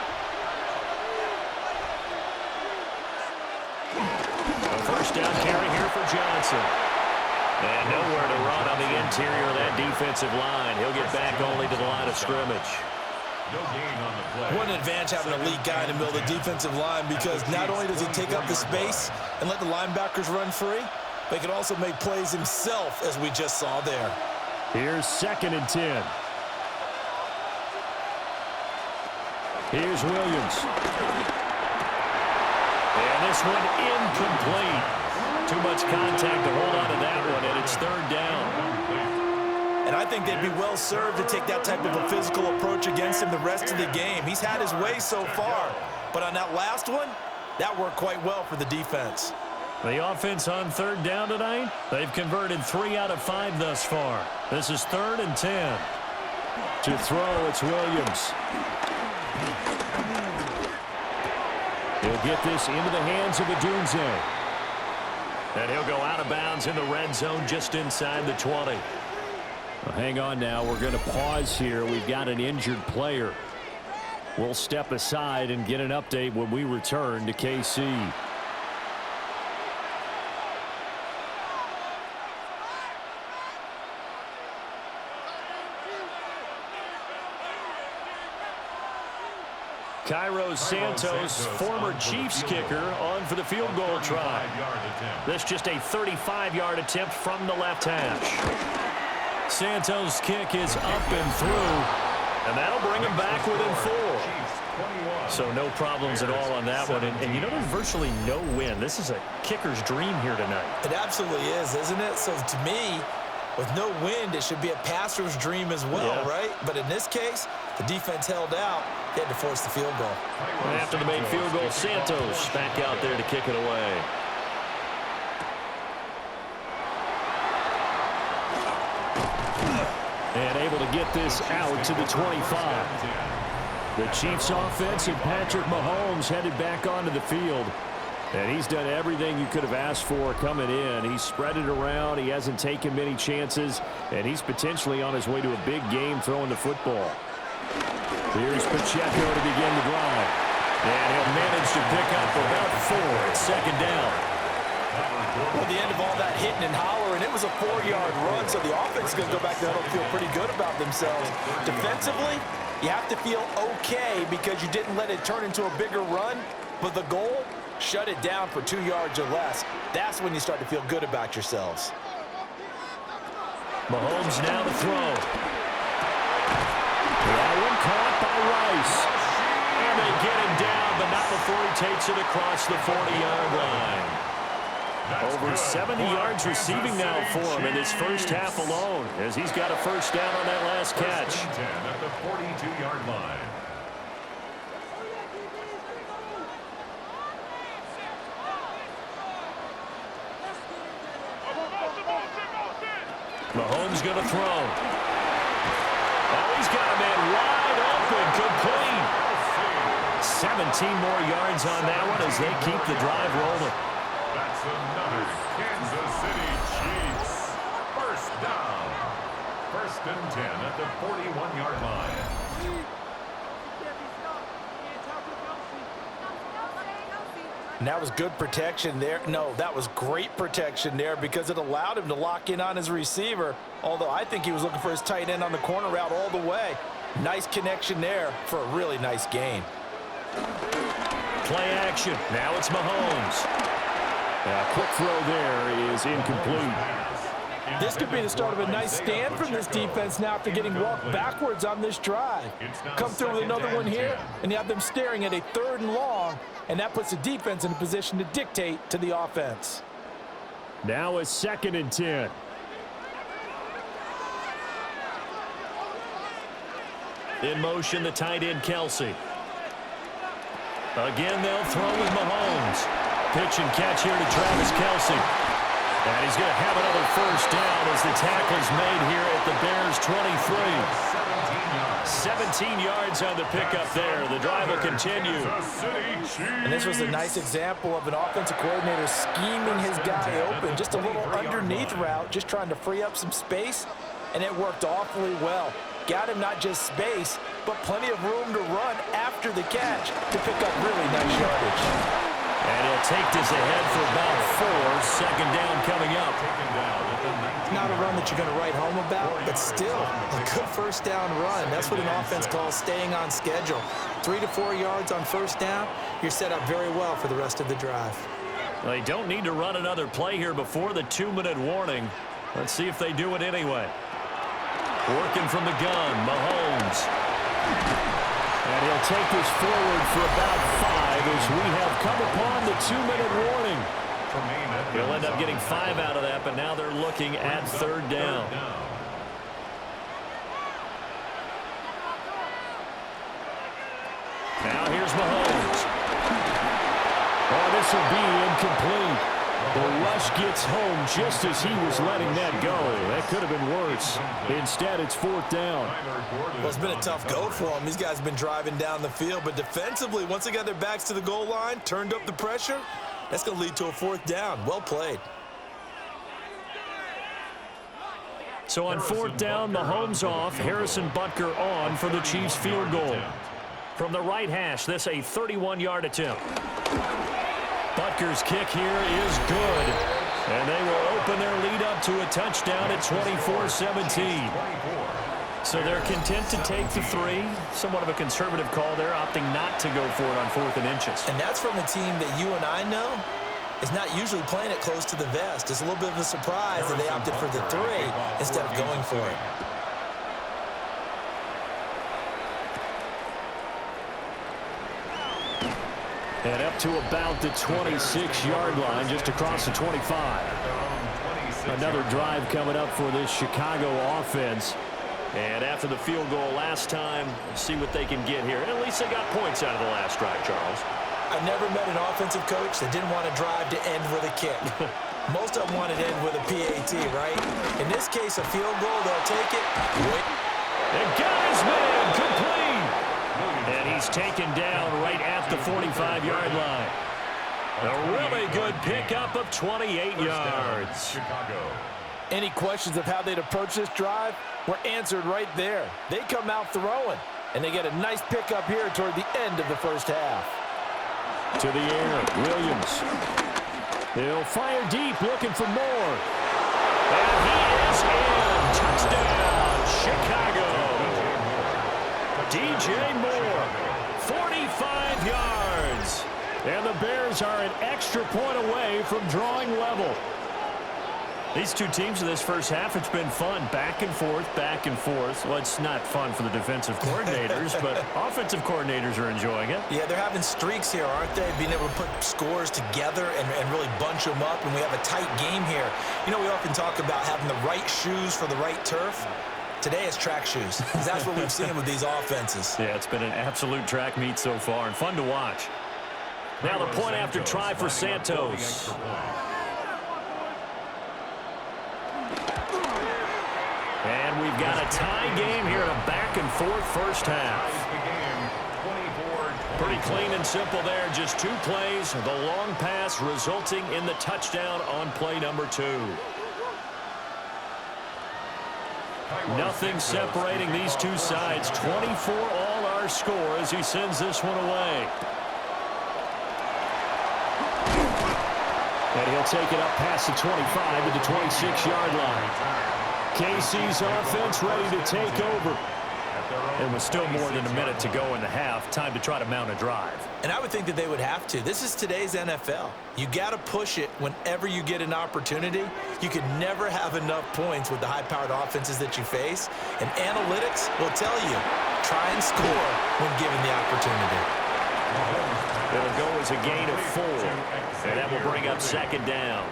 Speaker 1: A first down carry here for Johnson. And nowhere to run on the interior of that defensive line. He'll get back only to the line of scrimmage.
Speaker 3: No gain on the play.
Speaker 2: What an advantage having an elite guy in the middle of the defensive line, because not only does he take up the space and let the linebackers run free, but he can also make plays himself, as we just saw there.
Speaker 1: Here's 2nd and 10. Here's Williams. And this one incomplete. Too much contact to hold on to that one, and it's 3rd down.
Speaker 2: And I think they'd be well served to take that type of a physical approach against him the rest of the game. He's had his way so far, but on that last one, that worked quite well for the defense.
Speaker 1: The offense on 3rd down tonight, they've converted 3 out of 5 thus far. This is 3rd and 10. To throw, it's Williams. He'll get this into the hands of Adunze. And he'll go out of bounds in the red zone just inside the 20. Well, hang on now. We're going to pause here. We've got an injured player. We'll step aside and get an update when we return to KC. Cairo Santos, former Chiefs kicker, on for the field goal try. This just a 35-yard attempt from the left hash. Santos' kick is up and through, and that'll bring him back within 4. So no problems at all on that one. And you know, there's virtually no win. This is a kicker's dream here tonight.
Speaker 2: It absolutely is, isn't it? So to me, with no wind, it should be a passer's dream as well, right? But in this case, the defense held out. They had to force the field goal.
Speaker 1: And after the made field goal, Santos back out there to kick it away. And able to get this out to the 25. The Chiefs offense and Patrick Mahomes headed back onto the field. And he's done everything you could have asked for coming in. He's spread it around. He hasn't taken many chances. And he's potentially on his way to a big game throwing the football. Here's Pacheco to begin the drive. And he'll manage to pick up about 4 at 2nd down.
Speaker 2: Well, the end of all that hitting and hollering, it was a 4-yard run, so the offense is going to go back there and feel pretty good about themselves. Defensively, you have to feel okay because you didn't let it turn into a bigger run, but the goal, shut it down for 2 yards or less. That's when you start to feel good about yourselves.
Speaker 1: Mahomes now to throw. That one caught by Rice. And they get him down, but not before he takes it across the 40-yard line. Over 70 yards receiving now for him in this first half alone, as he's got a first down on that last catch.
Speaker 3: 10 at the 42-yard line.
Speaker 1: Mahomes going to throw. Oh, he's got a man wide open, complete. 17 more yards on that one as they keep the drive rolling.
Speaker 3: That's another Kansas City Chiefs. First down. 1st and 10 at the 41-yard line.
Speaker 2: And that was good protection there. No, that was great protection there because it allowed him to lock in on his receiver, although I think he was looking for his tight end on the corner route all the way. Nice connection there for a really nice gain.
Speaker 1: Play action. Now it's Mahomes. A quick throw there is incomplete.
Speaker 2: This could be the start of a nice stand from this defense now after getting walked backwards on this drive. Come through with another one here, and you have them staring at a 3rd and long, and that puts the defense in a position to dictate to the offense.
Speaker 1: Now a 2nd and 10. In motion, the tight end, Kelsey. Again, they'll throw with Mahomes. Pitch and catch here to Travis Kelsey. And he's going to have another 1st down as the tackle's made here at the Bears' 23. 17 yards on the pickup there. The drive will continue.
Speaker 2: And this was a nice example of an offensive coordinator scheming his guy open. Just a little underneath route, just trying to free up some space, and it worked awfully well. Got him not just space, but plenty of room to run after the catch to pick up really nice yardage.
Speaker 1: And he'll take this ahead for about 4. 2nd down coming up.
Speaker 2: Not a run that you're going to write home about, but still a good 1st down run. That's what an offense calls staying on schedule. 3 to 4 yards on 1st down, you're set up very well for the rest of the drive.
Speaker 1: Well, they don't need to run another play here before the 2-minute warning. Let's see if they do it anyway. Working from the gun, Mahomes. And he'll take this forward for about 5 as we have come upon the 2-minute warning. He'll end up getting 5 out of that, but now they're looking at 3rd down. Now here's Mahomes. Oh, this will be incomplete. The rush gets home just as he was letting that go. That could have been worse. Instead, it's 4th down.
Speaker 2: Well, it's been a tough go for them. These guys have been driving down the field, but defensively, once they got their backs to the goal line, turned up the pressure, that's going to lead to a 4th down. Well played.
Speaker 1: So on 4th down, Mahomes off, Harrison Butker on for the Chiefs field goal. From the right hash, this a 31-yard attempt. Butker's kick here is good. And they will open their lead up to a touchdown at 24-17. So they're content to take the 3. Somewhat of a conservative call there, opting not to go for it on 4th and inches.
Speaker 2: And that's from a team that you and I know is not usually playing it close to the vest. It's a little bit of a surprise that they opted for the 3 instead of going for it.
Speaker 1: And up to about the 26-yard line, just across the 25. Another drive coming up for this Chicago offense. And after the field goal last time, see what they can get here. And at least they got points out of the last drive, Charles.
Speaker 2: I've never met an offensive coach that didn't want to drive to end with a kick. Most of them want to end with a PAT, right? In this case, a field goal, they'll take it.
Speaker 1: And got his man complete. And he's taken down right at the 45-yard line. A really good pickup of 28 yards.
Speaker 3: Chicago.
Speaker 2: Any questions of how they'd approach this drive were answered right there. They come out throwing, and they get a nice pickup here toward the end of the 1st half.
Speaker 1: To the air, Williams. He'll fire deep, looking for more. And he is in. Touchdown, Chicago. DJ Moore, 45 yards. And the Bears are an extra point away from drawing level. These two teams in this 1st half, it's been fun. Back and forth, back and forth. Well, it's not fun for the defensive coordinators, but offensive coordinators are enjoying it.
Speaker 2: Yeah, they're having streaks here, aren't they? Being able to put scores together and really bunch them up, and we have a tight game here. You know, we often talk about having the right shoes for the right turf. Today it's track shoes. That's what we've seen with these offenses.
Speaker 1: Yeah, it's been an absolute track meet so far, and fun to watch. Now the point after try for Santos. And we've got a tie game here, a back-and-forth 1st half. Pretty clean and simple there, just 2 plays. The long pass resulting in the touchdown on play number 2. Nothing separating these two sides. 24 all our score as he sends this one away. And he'll take it up past the 25 to the 26-yard line. KC's offense ready to take over. And with still more than a minute to go in the half, time to try to mount a drive.
Speaker 2: And I would think that they would have to. This is today's NFL. You got to push it whenever you get an opportunity. You can never have enough points with the high-powered offenses that you face. And analytics will tell you, try and score when given the opportunity.
Speaker 1: It'll go as a gain of 4. And that will bring up second down.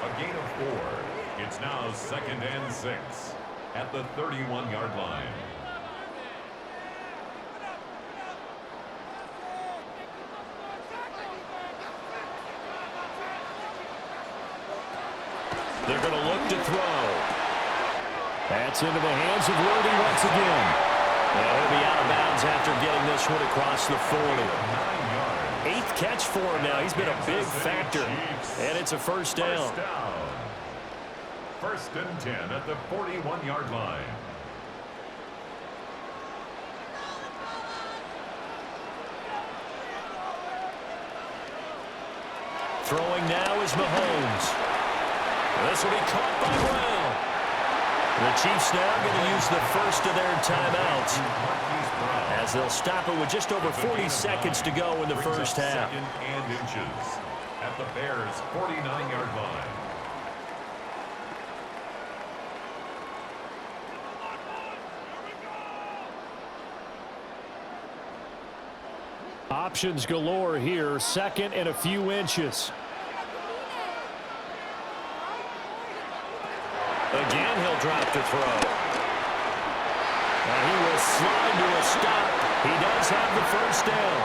Speaker 3: A gain of 4. It's now 2nd and 6 at the 31-yard line.
Speaker 1: They're going to look to throw. That's into the hands of Rudy once again. And he'll be out of bounds after getting this one across the 40. 8th catch for him now. He's been a big factor. And it's a first down.
Speaker 3: 1st and 10 at the 41-yard line.
Speaker 1: Throwing now is Mahomes. This will be caught by Brown. The Chiefs now going to use the first of their timeouts as they'll stop it with just over 40 seconds to go in the first half.
Speaker 3: 2nd and inches at the Bears' 49-yard line.
Speaker 1: Options galore here. 2nd and a few inches. Again, he'll drop to throw. And he will slide to a stop. He does have the first down.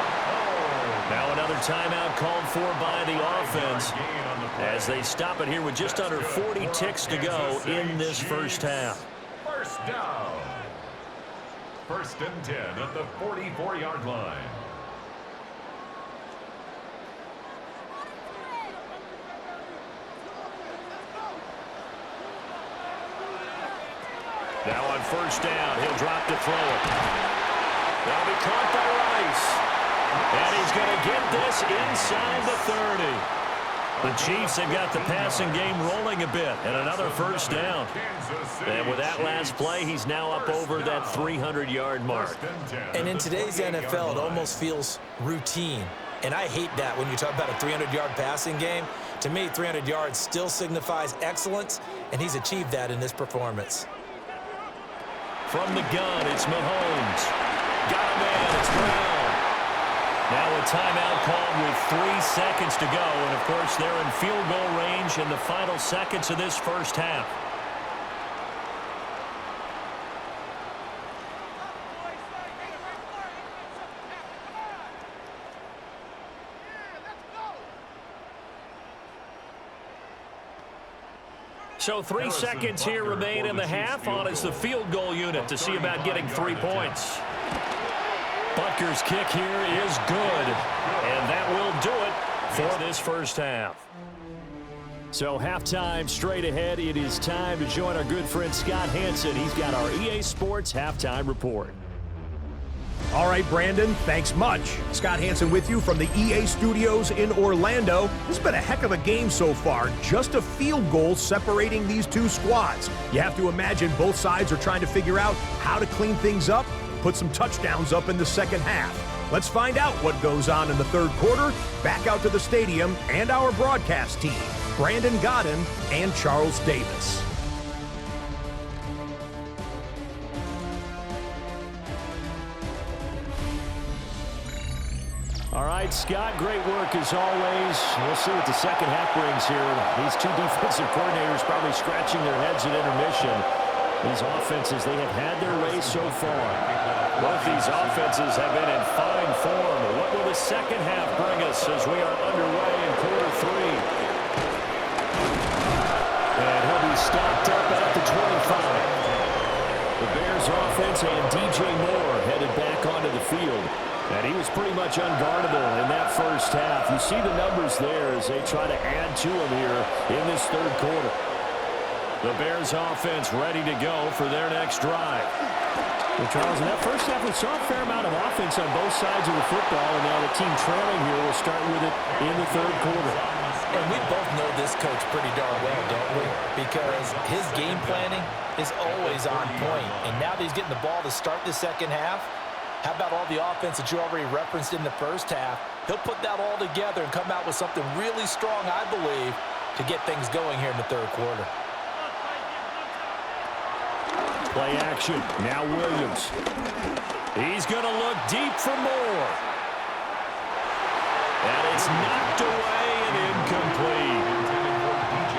Speaker 1: Now another timeout called for by the offense as they stop it here with just under 40 ticks to go in this first half.
Speaker 3: First down. 1st and 10 at the 44-yard line.
Speaker 1: Now on first down, he'll drop to throw it. That'll be caught by Rice. And he's going to get this inside the 30. The Chiefs have got the passing game rolling a bit. And another first down. And with that last play, he's now up over that 300-yard mark.
Speaker 2: And in today's NFL, it almost feels routine. And I hate that when you talk about a 300-yard passing game. To me, 300 yards still signifies excellence, and he's achieved that in this performance.
Speaker 1: From the gun, it's Mahomes. Got a man, it's Brown. Now a timeout called with 3 seconds to go. And, of course, they're in field goal range in the final seconds of this first half. So 3 seconds here remain in the half. On is the field goal unit to see about getting 3 points. Butker's kick here is good. And that will do it for this first half. So halftime straight ahead. It is time to join our good friend Scott Hanson. He's got our EA Sports halftime report.
Speaker 4: All right, Brandon, thanks much. Scott Hanson with you from the EA Studios in Orlando. This has been a heck of a game so far. Just a field goal separating these two squads. You have to imagine both sides are trying to figure out how to clean things up, put some touchdowns up in the second half. Let's find out what goes on in the third quarter. Back out to the stadium and our broadcast team, Brandon Godden and Charles Davis.
Speaker 1: All right, Scott, great work as always. We'll see what the second half brings here. These two defensive coordinators probably scratching their heads at intermission. These offenses, they have had their way so far. Both these offenses have been in fine form. What will the second half bring us as we are underway in quarter 3? And he'll be stopped up at the 25. The Bears offense and DJ Moore headed back onto the field. And he was pretty much unguardable in that first half. You see the numbers there as they try to add to him here in this third quarter. The Bears offense ready to go for their next drive.
Speaker 5: Well, Charles, in that first half, we saw a fair amount of offense on both sides of the football, and now the team trailing here will start with it in the third quarter.
Speaker 2: And we both know this coach pretty darn well, don't we? Because his game planning is always on point. And now that he's getting the ball to start the second half, how about all the offense that you already referenced in the first half? He'll put that all together and come out with something really strong, I believe, to get things going here in the third quarter.
Speaker 1: Play action. Now Williams. He's going to look deep for more. And it's knocked away and incomplete.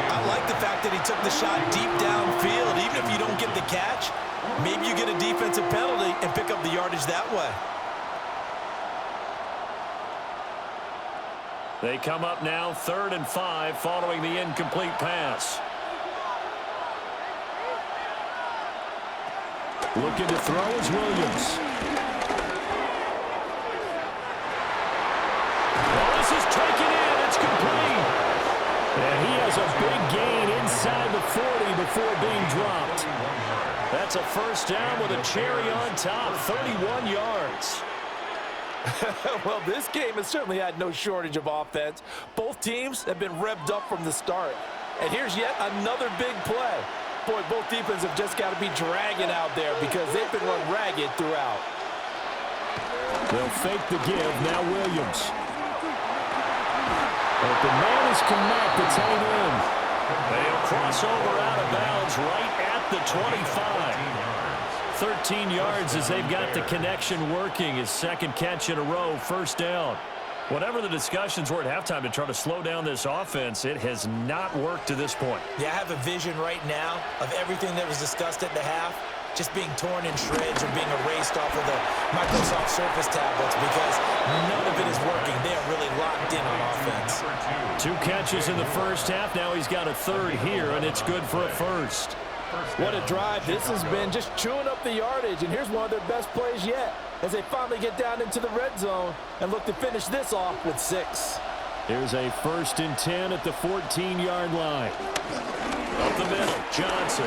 Speaker 2: I like the fact that he took the shot deep downfield. Even if you don't get the catch, maybe you get a defensive penalty and pick up the yardage that way.
Speaker 1: They come up now 3rd and 5 following the incomplete pass. Looking to throw is Williams. Well, this is taken in. It's complete. And he has a big gain inside the 40 before being dropped. That's a first down with a cherry on top, 31 yards.
Speaker 2: Well, this game has certainly had no shortage of offense. Both teams have been revved up from the start. And here's yet another big play. Boy, both defenses have just got to be dragging out there because they've been run ragged throughout.
Speaker 1: They'll fake the give. Now Williams. But the man is connect. It's tight end. They'll cross over out of bounds right at the 25. 13 yards as they've got the connection working. His second catch in a row, first down. Whatever the discussions were at halftime to try to slow down this offense, it has not worked to this point.
Speaker 2: Yeah, I have a vision right now of everything that was discussed at the half just being torn in shreds or being erased off of the Microsoft Surface tablets because none of it is working. They are really locked in on offense.
Speaker 1: 2 catches in the first half. Now he's got a third here, and it's good for a first.
Speaker 2: What a drive this has been, just chewing up the yardage. And here's one of their best plays yet as they finally get down into the red zone and look to finish this off with 6.
Speaker 1: Here's a 1st and 10 at the 14-yard line. Up the middle, Johnson.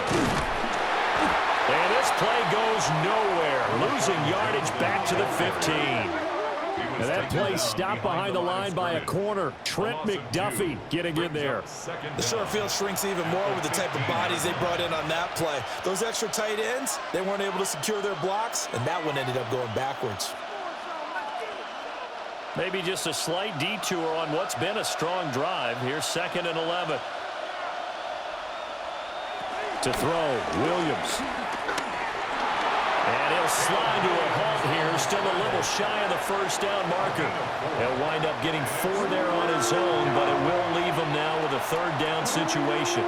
Speaker 1: And this play goes nowhere, losing yardage back to the 15. And that play stopped behind the line by a corner. Trent McDuffie getting in there.
Speaker 2: The short field shrinks even more with the type of bodies they brought in on that play. Those extra tight ends, they weren't able to secure their blocks, and that one ended up going backwards.
Speaker 1: Maybe just a slight detour on what's been a strong drive. Here's 2nd and 11. To throw, Williams. And he'll slide to a halt here, still a little shy of the first down marker. He'll wind up getting 4 there on his own, but it will leave him now with a 3rd down situation.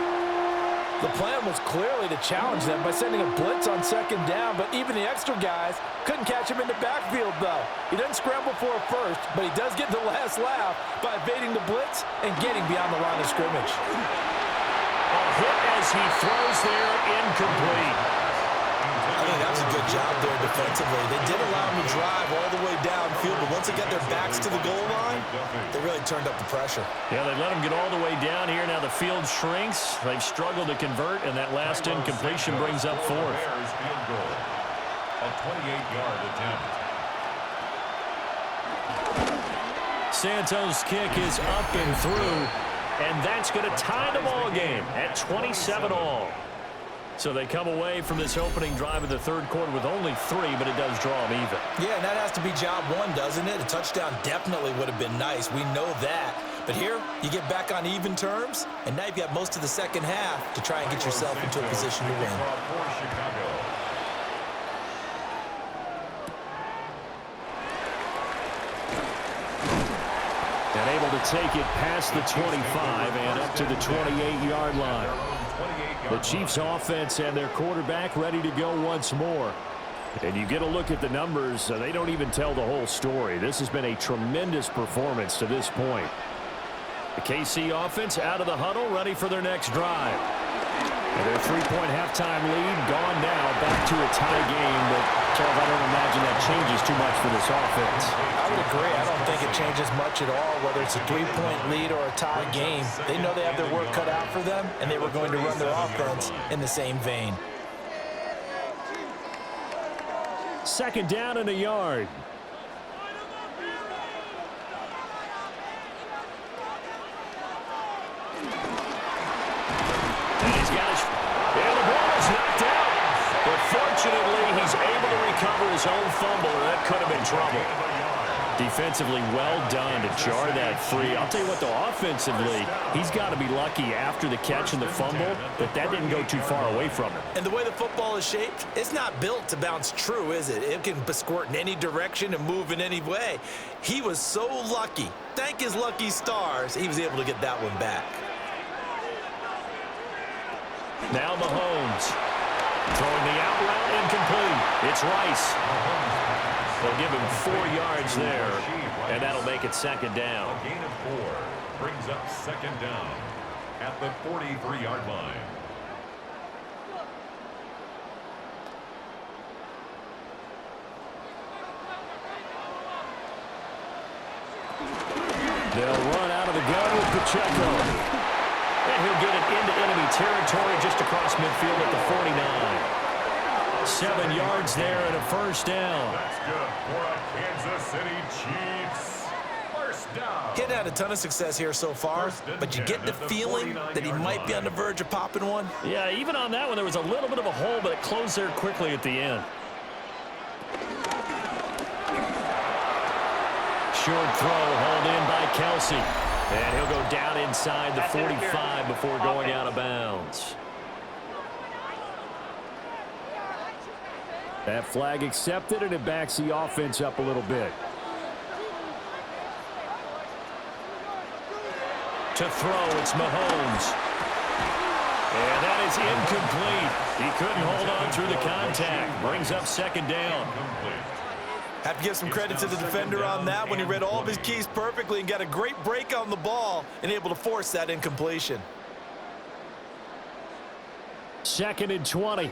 Speaker 2: The plan was clearly to challenge them by sending a blitz on 2nd down, but even the extra guys couldn't catch him in the backfield, though. He doesn't scramble for a first, but he does get the last laugh by evading the blitz and getting beyond the line of scrimmage.
Speaker 1: A hit as he throws there, incomplete.
Speaker 2: I think that was a good job there defensively. They did allow him to drive all the way downfield, but once they got their backs to the goal line, they really turned up the pressure.
Speaker 1: Yeah, they let him get all the way down here. Now the field shrinks. They've struggled to convert, and that last incompletion brings up 4th.
Speaker 3: A 28-yard attempt.
Speaker 1: Santos' kick is up and through, and that's going to tie the ball game at 27-all. So they come away from this opening drive in the third quarter with only 3, but it does draw them even.
Speaker 2: Yeah, and that has to be job 1, doesn't it? A touchdown definitely would have been nice. We know that. But here, you get back on even terms, and now you've got most of the second half to try and get yourself into a position to win.
Speaker 1: And able to take it past the 25 and up to the 28-yard line. The Chiefs offense and their quarterback ready to go once more. And you get a look at the numbers, they don't even tell the whole story. This has been a tremendous performance to this point. The KC offense out of the huddle, ready for their next drive. And they're
Speaker 5: 3-point halftime lead gone now. Back to a tie game, but Charles, I don't imagine that changes too much for this offense.
Speaker 2: I would agree. I don't think it changes much at all, whether it's a 3-point lead or a tie game. They know they have their work cut out for them, and they were going to run their offense in the same vein.
Speaker 5: Second down and a yard.
Speaker 1: And he's got his... And the ball is knocked out. But fortunately, he's able to recover his own fumble, or that could have been trouble.
Speaker 5: Defensively well done to jar that free. I'll tell you what, though, offensively, he's got to be lucky after the catch and the fumble that didn't go too far away from him.
Speaker 2: And the way the football is shaped, it's not built to bounce true, is it? It can squirt in any direction and move in any way. He was so lucky. Thank his lucky stars, he was able to get that one back.
Speaker 1: Now Mahomes. Throwing the out route incomplete. It's Rice. They'll give him 4 yards there, and that'll make it second down.
Speaker 3: A gain of 4 brings up second down at the 43-yard line.
Speaker 5: They'll run out of the gun with Pacheco.
Speaker 1: And he'll get it into enemy territory just across midfield at the 49. 7 yards there and a first down.
Speaker 3: That's good for a Kansas City Chiefs. First down.
Speaker 2: He hadn't had a ton of success here so far, but you get the feeling that he might be on the verge of popping one.
Speaker 1: Yeah, even on that one, there was a little bit of a hole, but it closed there quickly at the end. Short throw hauled in by Kelsey. And he'll go down inside the 45 before going out of bounds.
Speaker 5: That flag accepted, and it backs the offense up a little bit.
Speaker 1: To throw, it's Mahomes. And that is incomplete. He couldn't hold on through the contact. Brings up second down.
Speaker 2: Have to give some credit to the defender on that when he read all of his keys perfectly and got a great break on the ball and able to force that incompletion.
Speaker 5: Second and 20.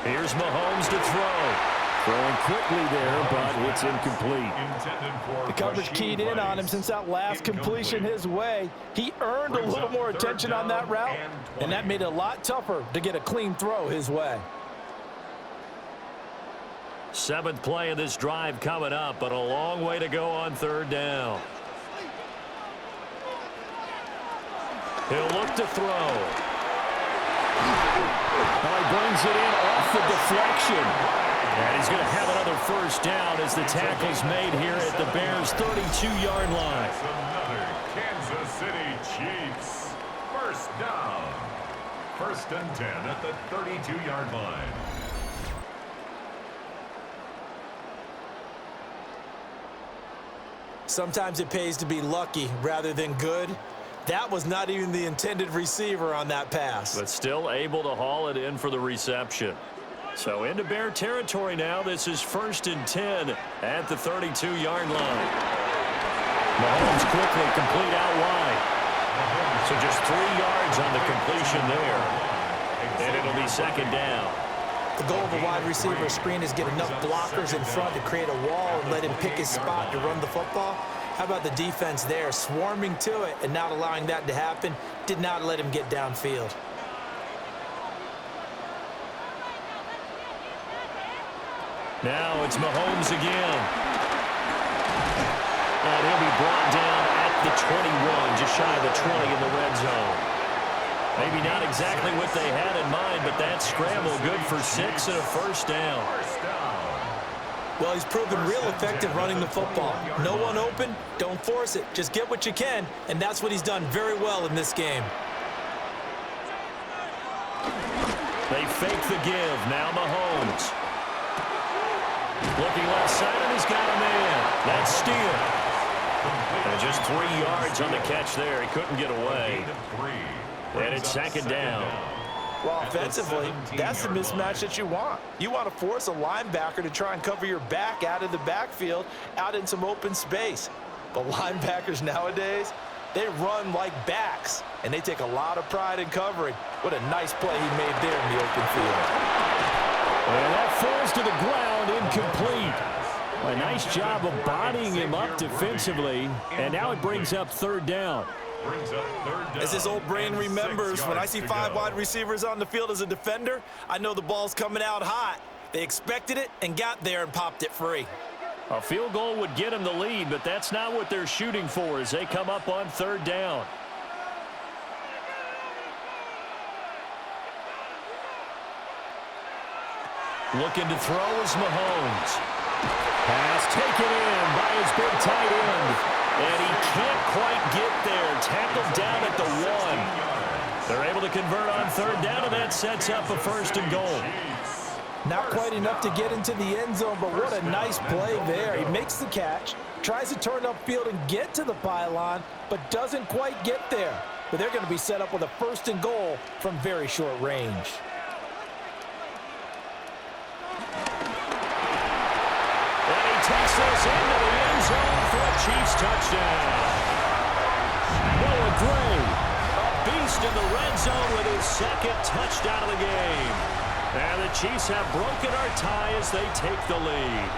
Speaker 1: Here's Mahomes to throw.
Speaker 5: Throwing quickly there, but it's incomplete.
Speaker 2: The coverage keyed in on him since that last completion his way. He earned a little more attention on that route, and that made it a lot tougher to get a clean throw his way.
Speaker 1: 7th play of this drive coming up, but a long way to go on third down. He'll look to throw.
Speaker 5: Well, he brings it in off the deflection.
Speaker 1: And he's going to have another first down as the tackle's made here at the Bears' 32-yard line.
Speaker 3: That's another Kansas City Chiefs. First down. First and 10 at the 32-yard line.
Speaker 2: Sometimes it pays to be lucky rather than good. That was not even the intended receiver on that pass.
Speaker 1: But still able to haul it in for the reception. So into Bear territory now. This is 1st and 10 at the 32-yard line. Mahomes quickly complete out wide. So just 3 yards on the completion there. And it'll be second down.
Speaker 2: The goal of a wide receiver screen is get enough blockers in front to create a wall and let him pick his spot to run the football. How about the defense there, swarming to it and not allowing that to happen? Did not let him get downfield.
Speaker 1: Now it's Mahomes again. And he'll be brought down at the 21, just shy of the 20 in the red zone. Maybe not exactly what they had in mind, but that scramble good for 6 and a first down.
Speaker 2: Well, he's proven real effective running the football. No one open, don't force it. Just get what you can, and that's what he's done very well in this game.
Speaker 1: They fake the give. Now Mahomes. Looking left side, and he's got a man. That's steal. And just 3 yards on the catch there. He couldn't get away. And it's second down.
Speaker 2: Well, offensively, that's the mismatch that you want. You want to force a linebacker to try and cover your back out of the backfield, out in some open space. But linebackers nowadays, they run like backs, and they take a lot of pride in covering. What a nice play he made there in the open field.
Speaker 5: And that falls to the ground, incomplete. A nice job of bodying him up defensively, and now it brings up third down.
Speaker 2: As his old brain remembers, when I see 5 wide receivers on the field as a defender, I know the ball's coming out hot. They expected it and got there and popped it free.
Speaker 5: A field goal would get them the lead, but that's not what they're shooting for as they come up on third down. Looking to throw is Mahomes. Pass taken in by his big tight end. And he can't quite get there. Tackled down at the 1. They're able to convert on third down, and that sets up a first and goal.
Speaker 2: Not quite enough to get into the end zone, but what a nice play there. He makes the catch, tries to turn upfield and get to the pylon, but doesn't quite get there. But they're going to be set up with a first and goal from very short range.
Speaker 1: And he takes this into the end zone for a Chiefs touchdown. Noah Gray, a beast in the red zone with his second touchdown of the game. And the Chiefs have broken our tie as they take the lead.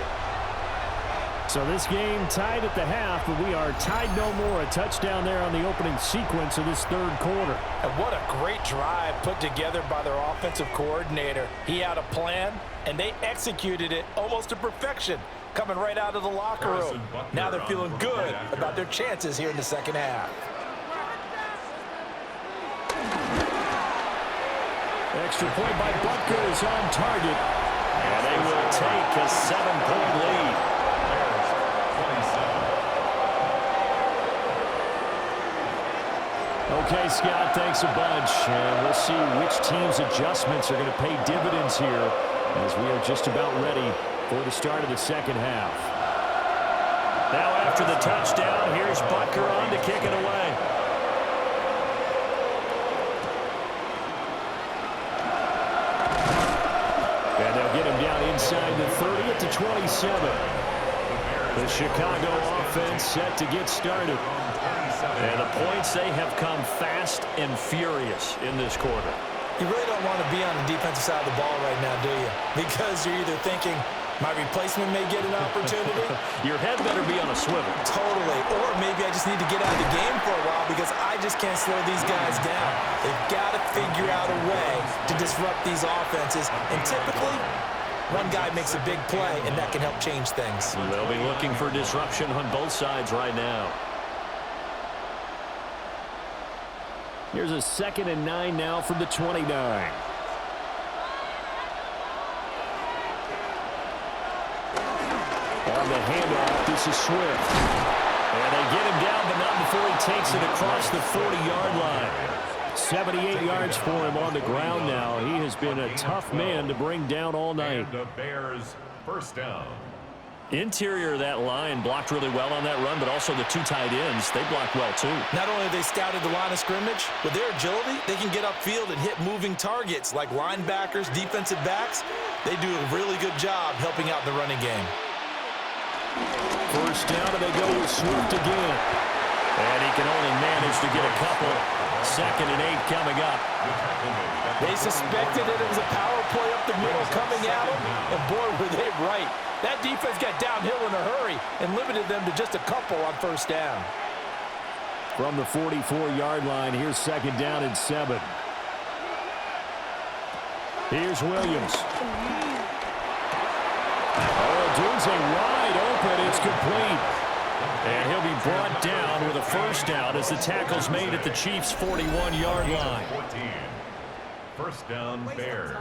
Speaker 5: So this game tied at the half, but we are tied no more. A touchdown there on the opening sequence of this third quarter.
Speaker 2: And what a great drive put together by their offensive coordinator. He had a plan, and they executed it almost to perfection, coming right out of the locker room. Now they're feeling good about their chances here in the second half.
Speaker 5: Extra point by Butker is on target. And they will take a 7-point lead. Okay, Scott, thanks a bunch. And we'll see which team's adjustments are going to pay dividends here as we are just about ready for the start of the second half.
Speaker 1: Now after the touchdown, here's Butker on to kick it away.
Speaker 5: And they'll get him down inside the 30 at the 27. The Chicago offense set to get started. And the points, they have come fast and furious in this quarter.
Speaker 2: You really don't want to be on the defensive side of the ball right now, do you? Because you're either thinking, my replacement may get an opportunity.
Speaker 5: Your head better be on a swivel.
Speaker 2: Totally. Or maybe I just need to get out of the game for a while because I just can't slow these guys down. They've got to figure out a way to disrupt these offenses. And typically, one guy makes a big play, and that can help change things.
Speaker 5: They'll be looking for disruption on both sides right now. Here's a 2nd and 9 now from the 29. On the handoff, this is Swift. And they get him down, but not before he takes it across the 40-yard line. 78 yards for him on the ground now. He has been a tough man to bring down all night.
Speaker 3: And the Bears first down.
Speaker 5: Interior of that line blocked really well on that run, but also the 2 tight ends, they blocked well too.
Speaker 2: Not only have they scouted the line of scrimmage, with their agility, they can get upfield and hit moving targets like linebackers, defensive backs. They do a really good job helping out the running game.
Speaker 5: First down, and they go with Swift again. And he can only manage to get a couple. 2nd and 8 coming up.
Speaker 2: They suspected that it was a power play up the middle coming at them, and boy, were they right. That defense got downhill in a hurry and limited them to just a couple on first down.
Speaker 5: From the 44-yard line, here's 2nd down and 7. Here's Williams. Oh, Dunze wide open. It's complete. And he'll be brought down with a first down as the tackle's made at the Chiefs' 41-yard line.
Speaker 3: 14. First down, Bears.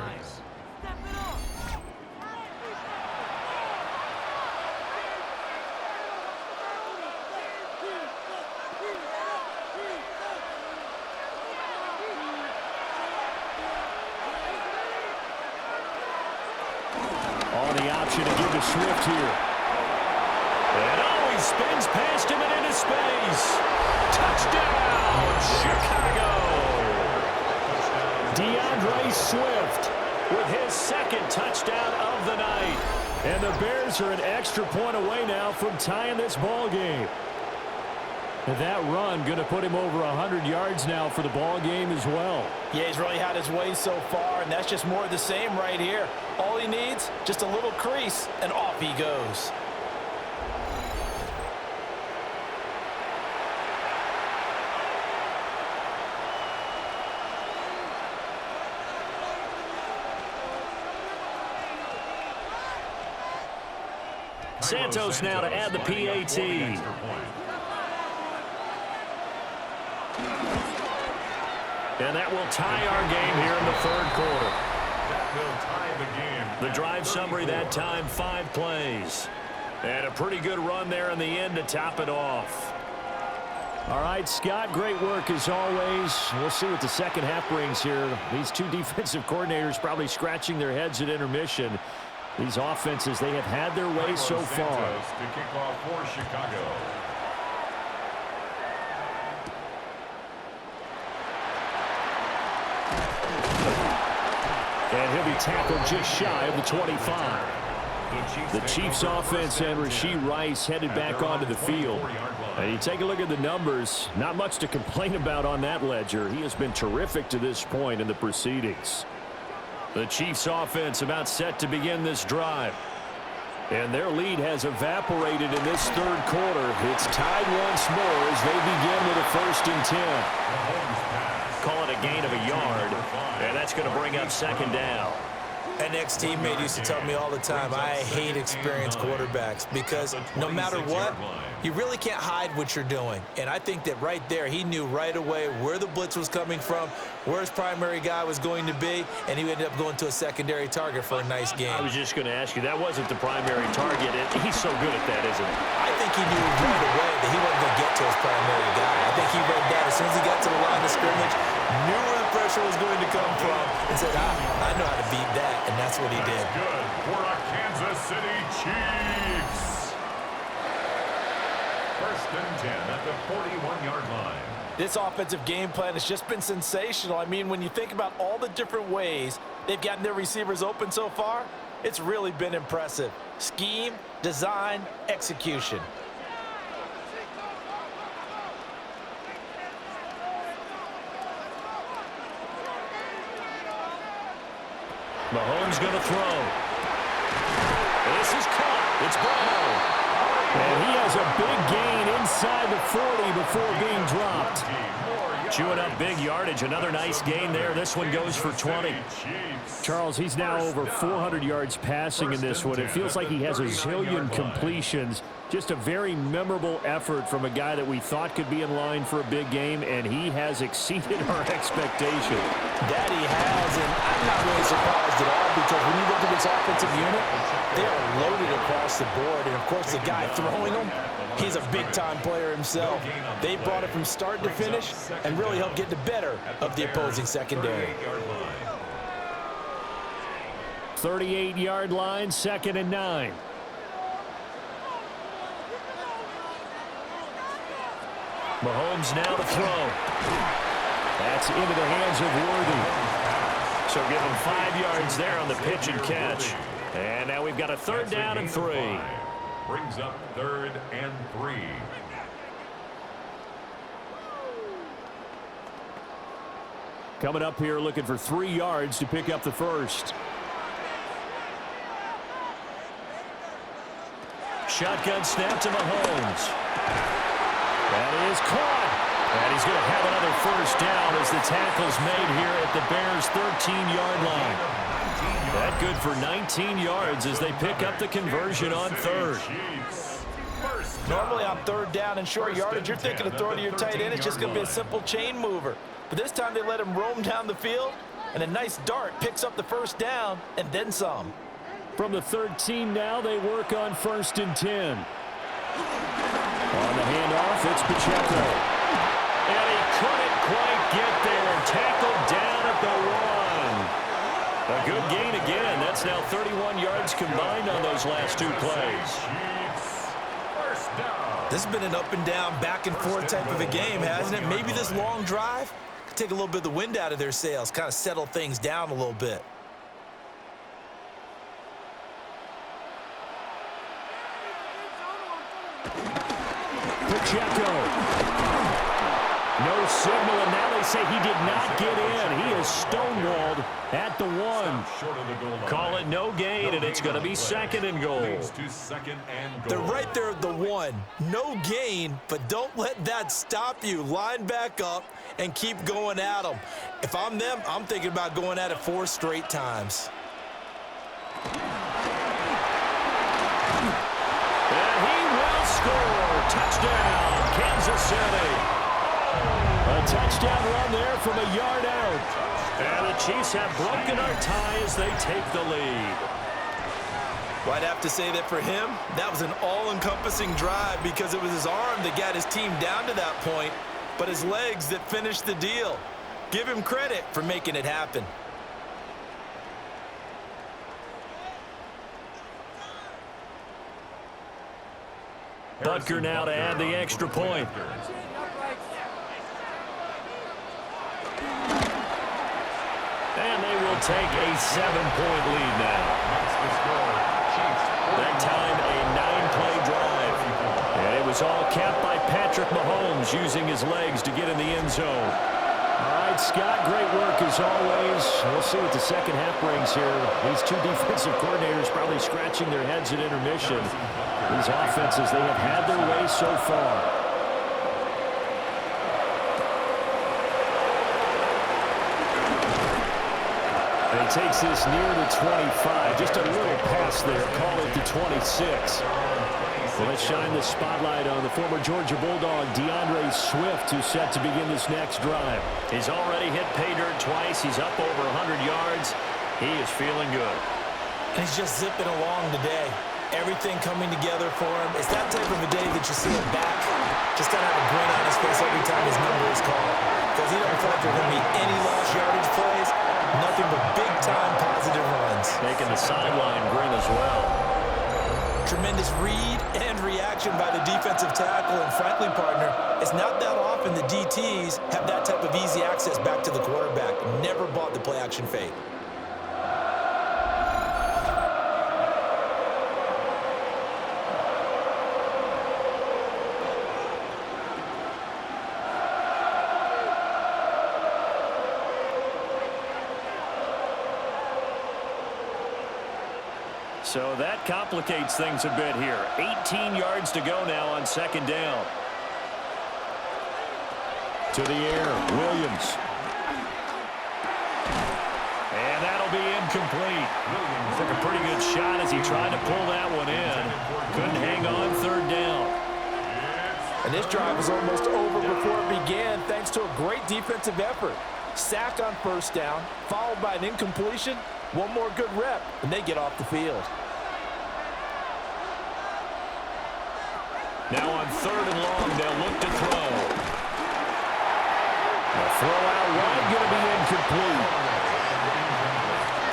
Speaker 5: On the option to give to Swift here. And oh, he spins past him and into space. Touchdown, Chicago! DeAndre Swift with his 2nd touchdown of the night. And the Bears are an extra point away now from tying this ball game. That run going to put him over 100 yards now for the ball game as well.
Speaker 2: Yeah, he's really had his way so far, and that's just more of the same right here. All he needs, just a little crease, and off he goes.
Speaker 5: Santos now to add the PAT. And that will tie our game here in the third quarter.
Speaker 3: That will tie the game.
Speaker 5: The drive summary that time, 5 plays. And a pretty good run there in the end to top it off. All right, Scott, great work as always. We'll see what the second half brings here. These two defensive coordinators probably scratching their heads at intermission. These offenses, they have had their way so far.
Speaker 3: To kick off for Chicago.
Speaker 5: And he'll be tackled just shy of the 25. The Chiefs offense and Rashee Rice headed back onto the field. And you take a look at the numbers, not much to complain about on that ledger. He has been terrific to this point in the proceedings. The Chiefs offense about set to begin this drive. And their lead has evaporated in this third quarter. It's tied once more as they begin with a 1st and 10. Call it a gain of a yard, and that's going to bring up 2nd down.
Speaker 2: An ex-teammate used to tell me all the time, I hate experienced quarterbacks because no matter what, you really can't hide what you're doing. And I think that right there, he knew right away where the blitz was coming from, where his primary guy was going to be, and he ended up going to a secondary target for a nice game.
Speaker 5: I was just going to ask you, that wasn't the primary target. He's so good at that, isn't he?
Speaker 2: I think he knew right away that he wasn't going to get to his primary guy. I think he read that as soon as he got to the line of scrimmage, knew where the pressure was going to come from, and said, I know how to beat that, and that's what he did.
Speaker 3: Good for the Kansas City Chiefs. 1st and 10 at the 41-yard line.
Speaker 2: This offensive game plan has just been sensational. I mean, when you think about all the different ways they've gotten their receivers open so far, it's really been impressive. Scheme, design, execution.
Speaker 5: Mahomes going to throw. This is caught. It's Brown. And he has a big gain inside the 40 before being dropped. Chewing up big yardage. Another nice gain there. This one goes for 20. Charles, he's now over 400 yards passing in this one. It feels like he has a zillion completions. Just a very memorable effort from a guy that we thought could be in line for a big game, and he has exceeded our expectation.
Speaker 2: That he has, and I'm not really surprised at all because when you look at this offensive unit, they are loaded across the board. And, of course, the guy throwing them, he's a big-time player himself. They brought it from start to finish and really helped get the better of the opposing secondary.
Speaker 5: 38-yard line, 2nd and 9. Mahomes now to throw. That's into the hands of Worthy. So give him 5 yards there on the pitch and catch. And now we've got a 3rd down and 3.
Speaker 3: Brings up 3rd and 3.
Speaker 5: Coming up here looking for 3 yards to pick up the 1st. Shotgun snap to Mahomes. That is caught. And he's going to have another 1st down as the tackle's made here at the Bears' 13-yard line. That good for 19 yards as they pick up the conversion on 3rd.
Speaker 2: Normally on 3rd down and short yardage, you're thinking of throwing to your tight end. It's just going to be a simple chain mover. But this time they let him roam down the field, and a nice dart picks up the 1st down and then some.
Speaker 5: From the 13 now, they work on 1st and 10. On the handoff, it's Pacheco. And he couldn't quite get there. Tackled down at the 1. A good gain again. That's now 31 yards combined on those last 2 plays.
Speaker 2: This has been an up and down, back and forth type of a game, hasn't it? Maybe this long drive could take a little bit of the wind out of their sails, kind of settle things down a little bit.
Speaker 5: Pacheco. No signal, and now they say he did not get in. He is stonewalled at the 1. Call it no gain, and it's going to be 2nd and goal.
Speaker 2: They're right there at the 1. No gain, but don't let that stop you. Line back up and keep going at them. If I'm them, I'm thinking about going at it 4 straight times.
Speaker 5: And he will score. Touchdown, Kansas City. A touchdown run there from a yard out. And the Chiefs have broken our tie as they take the lead.
Speaker 2: Well, I'd have to say that for him, that was an all-encompassing drive because it was his arm that got his team down to that point, but his legs that finished the deal. Give him credit for making it happen.
Speaker 5: Butker now to add the extra point. And they will take a 7-point lead now. That time, a 9-play drive. And it was all capped by Patrick Mahomes using his legs to get in the end zone. All right, Scott, great work as always. We'll see what the second half brings here. These two defensive coordinators probably scratching their heads at intermission. These offenses, they have had their way so far. And he takes this near the 25. Just a little pass there. Call it the 26. Well, let's shine the spotlight on the former Georgia Bulldog, DeAndre Swift, who's set to begin this next drive. He's already hit pay dirt twice. He's up over 100 yards. He is feeling good.
Speaker 2: And he's just zipping along today. Everything coming together for him. It's that type of a day that you see him back. Just got to have a grin on his face every time his number is called. Because he doesn't feel like there are going to be any lost yardage plays. Nothing but big-time positive runs.
Speaker 5: Making the sideline grin as well.
Speaker 2: Tremendous read and reaction by the defensive tackle. And frankly, partner, it's not that often the DTs have that type of easy access back to the quarterback. Never bought the play-action fake.
Speaker 5: So that complicates things a bit here. 18 yards to go now on 2nd down. To the air, Williams. And that'll be incomplete. Williams took a pretty good shot as he tried to pull that one in. Couldn't hang on 3rd down.
Speaker 2: And this drive was almost over before it began thanks to a great defensive effort. Sack on 1st down, followed by an incompletion. One more good rep, and they get off the field.
Speaker 5: Now on 3rd and long, they'll look to throw. The throw out wide going to be incomplete.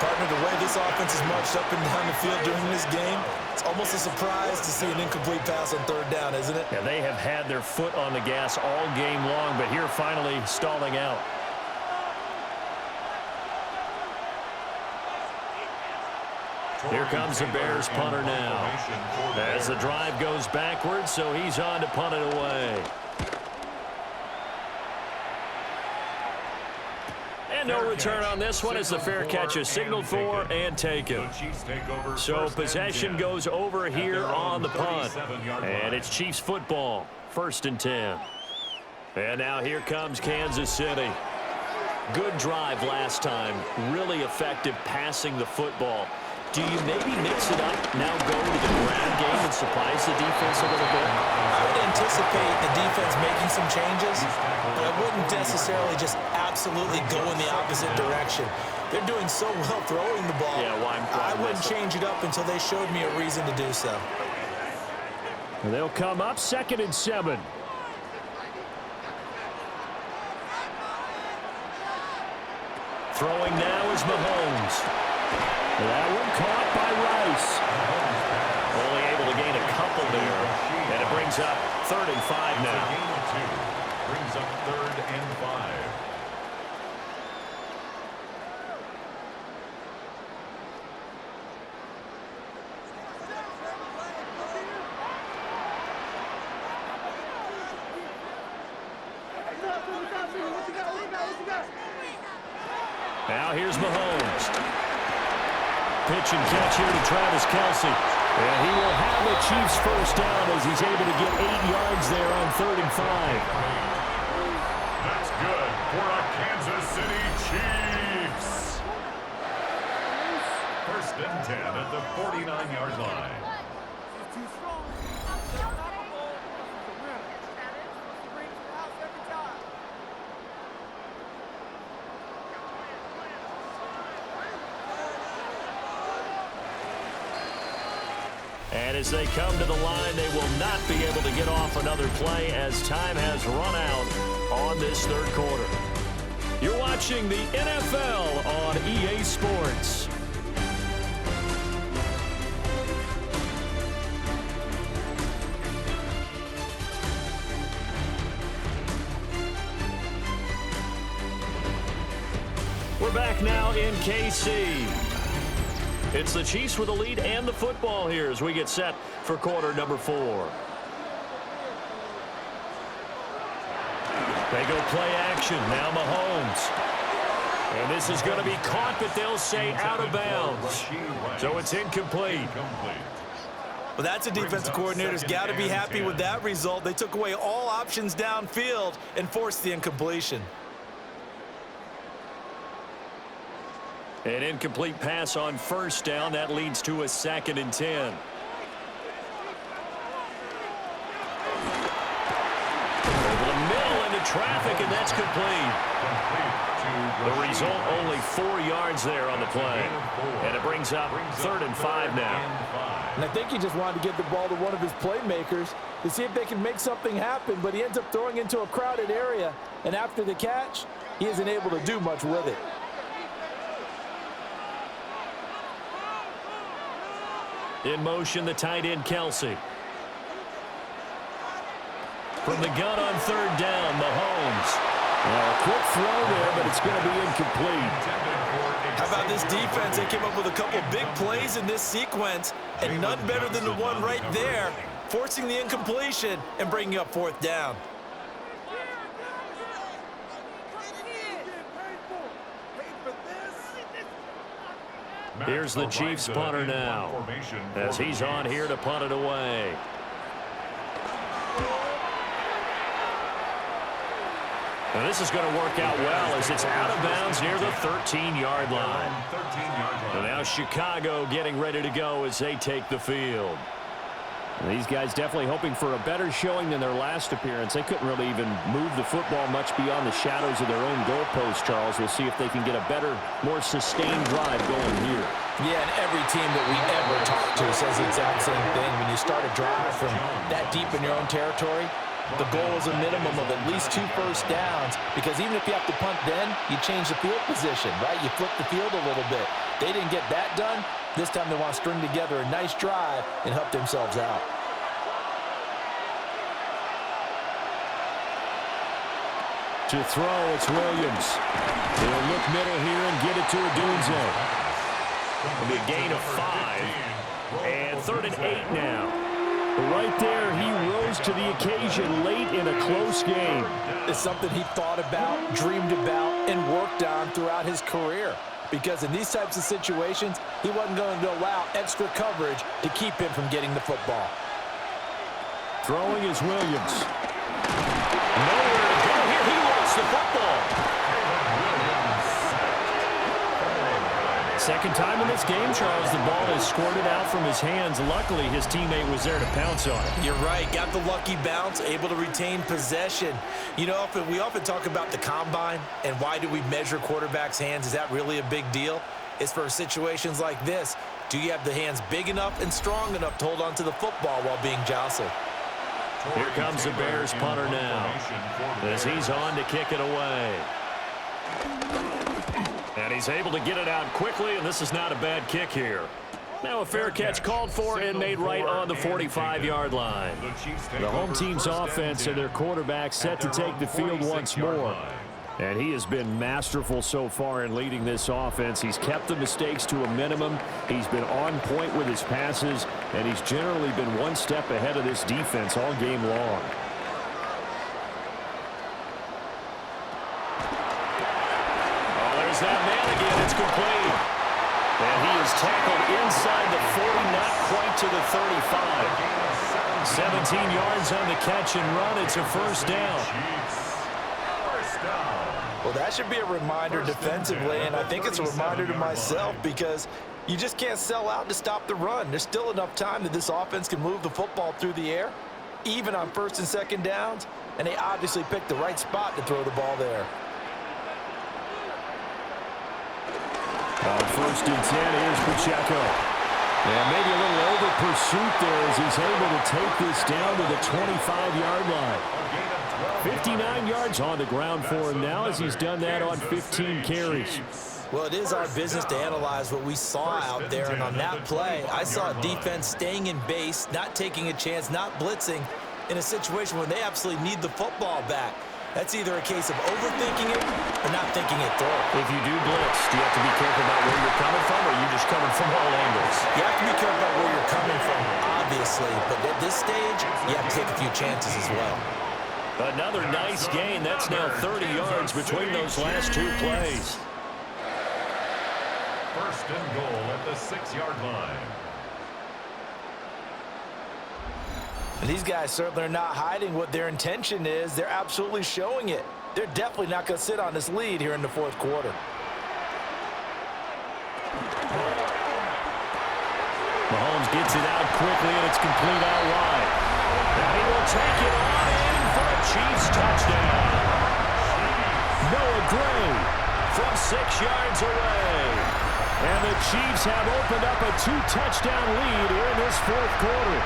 Speaker 2: Partner, the way this offense is marched up and down the field during this game, it's almost a surprise to see an incomplete pass on 3rd down, isn't it?
Speaker 5: Yeah, they have had their foot on the gas all game long, but here finally stalling out. Here comes the Bears punter now. As the drive goes backwards, so he's on to punt it away. And no return on this one as the fair catch is signaled for and taken. So possession goes over here on the punt. And it's Chiefs football, 1st and 10. And now here comes Kansas City. Good drive last time. Really effective passing the football. Do you maybe mix it up, now go to the ground game and surprise the defense a little bit?
Speaker 2: I would anticipate the defense making some changes, but I wouldn't necessarily just absolutely go in the opposite direction. They're doing so well throwing the ball.
Speaker 5: Yeah,
Speaker 2: I wouldn't change it up until they showed me a reason to do so.
Speaker 5: And they'll come up 2nd and 7. Throwing now is Mahomes. That one caught by Rice. Only able to gain a couple there. And it brings up 3rd and 5 now.
Speaker 3: Brings up 3rd and 5.
Speaker 5: Now here's Mahomes. Pitch and catch here to Travis Kelce. And he will have the Chiefs first down as he's able to get 8 yards there on 3rd and 5.
Speaker 3: That's good for a Kansas City Chiefs. 1st and 10 at the 49-yard line.
Speaker 5: And as they come to the line, they will not be able to get off another play as time has run out on this 3rd quarter. You're watching the NFL on EA Sports. We're back now in KC. It's the Chiefs with the lead and the football here as we get set for quarter number 4. They go play action. Now Mahomes. And this is going to be caught, but they'll say out of bounds. So it's incomplete.
Speaker 2: Well, that's a defensive coordinator's got to be happy with that result. They took away all options downfield and forced the incompletion.
Speaker 5: An incomplete pass on 1st down. That leads to a 2nd and 10. Over the middle into traffic, and that's complete. The result, only 4 yards there on the play. And it brings up 3rd and 5 now.
Speaker 2: And I think he just wanted to give the ball to one of his playmakers to see if they can make something happen, but he ends up throwing into a crowded area. And after the catch, he isn't able to do much with it.
Speaker 5: In motion, the tight end, Kelce. From the gun on 3rd down, Mahomes. Well, a quick throw there, but it's going to be incomplete.
Speaker 2: How about this defense? They came up with a couple big plays in this sequence, and none better than the one right there, forcing the incompletion and bringing up 4th down.
Speaker 5: Here's the Chiefs punter now, as he's on here to punt it away. And this is going to work out well as it's out of bounds near the 13-yard line. And now Chicago getting ready to go as they take the field.
Speaker 6: And these guys definitely hoping for a better showing than their last appearance. They couldn't really even move the football much beyond the shadows of their own goalpost, Charles. We'll see if they can get a better, more sustained drive going here.
Speaker 2: Yeah, and every team that we ever talk to says the exact same thing. When you start a drive from that deep in your own territory, the goal is a minimum of at least 2 first downs, because even if you have to punt then, you change the field position, right? You flip the field a little bit. They didn't get that done. This time they want to string together a nice drive and help themselves out.
Speaker 5: To throw, it's Williams. He'll look middle here and get it to Odunze. It'll be a gain of 5. And 3rd and 8 now. Right there, he rose to the occasion late in a close game.
Speaker 2: It's something he thought about, dreamed about, and worked on throughout his career. Because in these types of situations, he wasn't going to allow extra coverage to keep him from getting the football.
Speaker 5: Throwing is Williams. Nowhere to go here. He lost the football. Second time in this game, Charles, the ball is squirted out from his hands. Luckily, his teammate was there to pounce on it.
Speaker 2: You're right. Got the lucky bounce, able to retain possession. You know, we often talk about the combine and why do we measure quarterbacks' hands. Is that really a big deal? It's for situations like this. Do you have the hands big enough and strong enough to hold on to the football while being jostled?
Speaker 5: Here comes the Bears punter now as he's on to kick it away. And he's able to get it out quickly, and this is not a bad kick here. Now a fair catch called for and made right on the 45-yard line. The home team's offense and their quarterback set to take the field once more. And he has been masterful so far in leading this offense. He's kept the mistakes to a minimum. He's been on point with his passes, and he's generally been one step ahead of this defense all game long. has that man again. It's complete. And he is tackled inside the 40, not quite to the 35. 17 yards on the catch and run. It's a first down.
Speaker 2: Well, that should be a reminder defensively, and I think it's a reminder to myself because you just can't sell out to stop the run. There's still enough time that this offense can move the football through the air, even on first and second downs, and they obviously picked the right spot to throw the ball there.
Speaker 6: On first and 10, here's Pacheco. And maybe a little over pursuit there as he's able to take this down to the 25-yard line. 59 yards on the ground for him now as he's done that on 15 carries.
Speaker 2: Well, it is our business to analyze what we saw out there, and on that play, I saw defense staying in base, not taking a chance, not blitzing in a situation where they absolutely need the football back. That's either a case of overthinking it or not thinking it through.
Speaker 5: If you do blitz, do you have to be careful about where you're coming from, or are you just coming from all angles?
Speaker 2: You have to be careful about where you're coming from, obviously, but at this stage, you have to take a few chances as well.
Speaker 5: Another nice gain. That's now 30 yards between those last two plays.
Speaker 3: First and goal at the 6-yard line.
Speaker 2: And these guys certainly are not hiding what their intention is. They're absolutely showing it. They're definitely not going to sit on this lead here in the fourth quarter.
Speaker 5: Mahomes gets it out quickly, and it's complete out wide. And he will take it on in for a Chiefs touchdown. Noah Gray from 6 yards away. And the Chiefs have opened up a 2-touchdown lead here in this fourth quarter.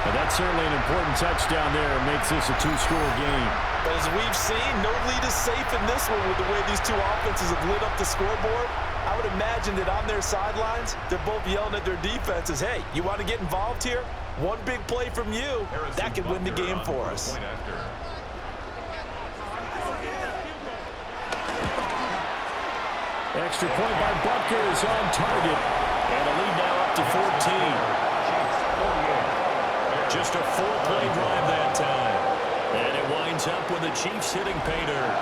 Speaker 5: And that's certainly an important touchdown there. It makes this a 2-score game.
Speaker 2: But as we've seen, no lead is safe in this one with the way these two offenses have lit up the scoreboard. I would imagine that on their sidelines, they're both yelling at their defenses, hey, you want to get involved here? One big play from you, that could win the game for us.
Speaker 5: Extra point by Butker is on target. And a lead now up to 14. Just a 4-play drive that time. And it winds up with the Chiefs hitting pay dirt.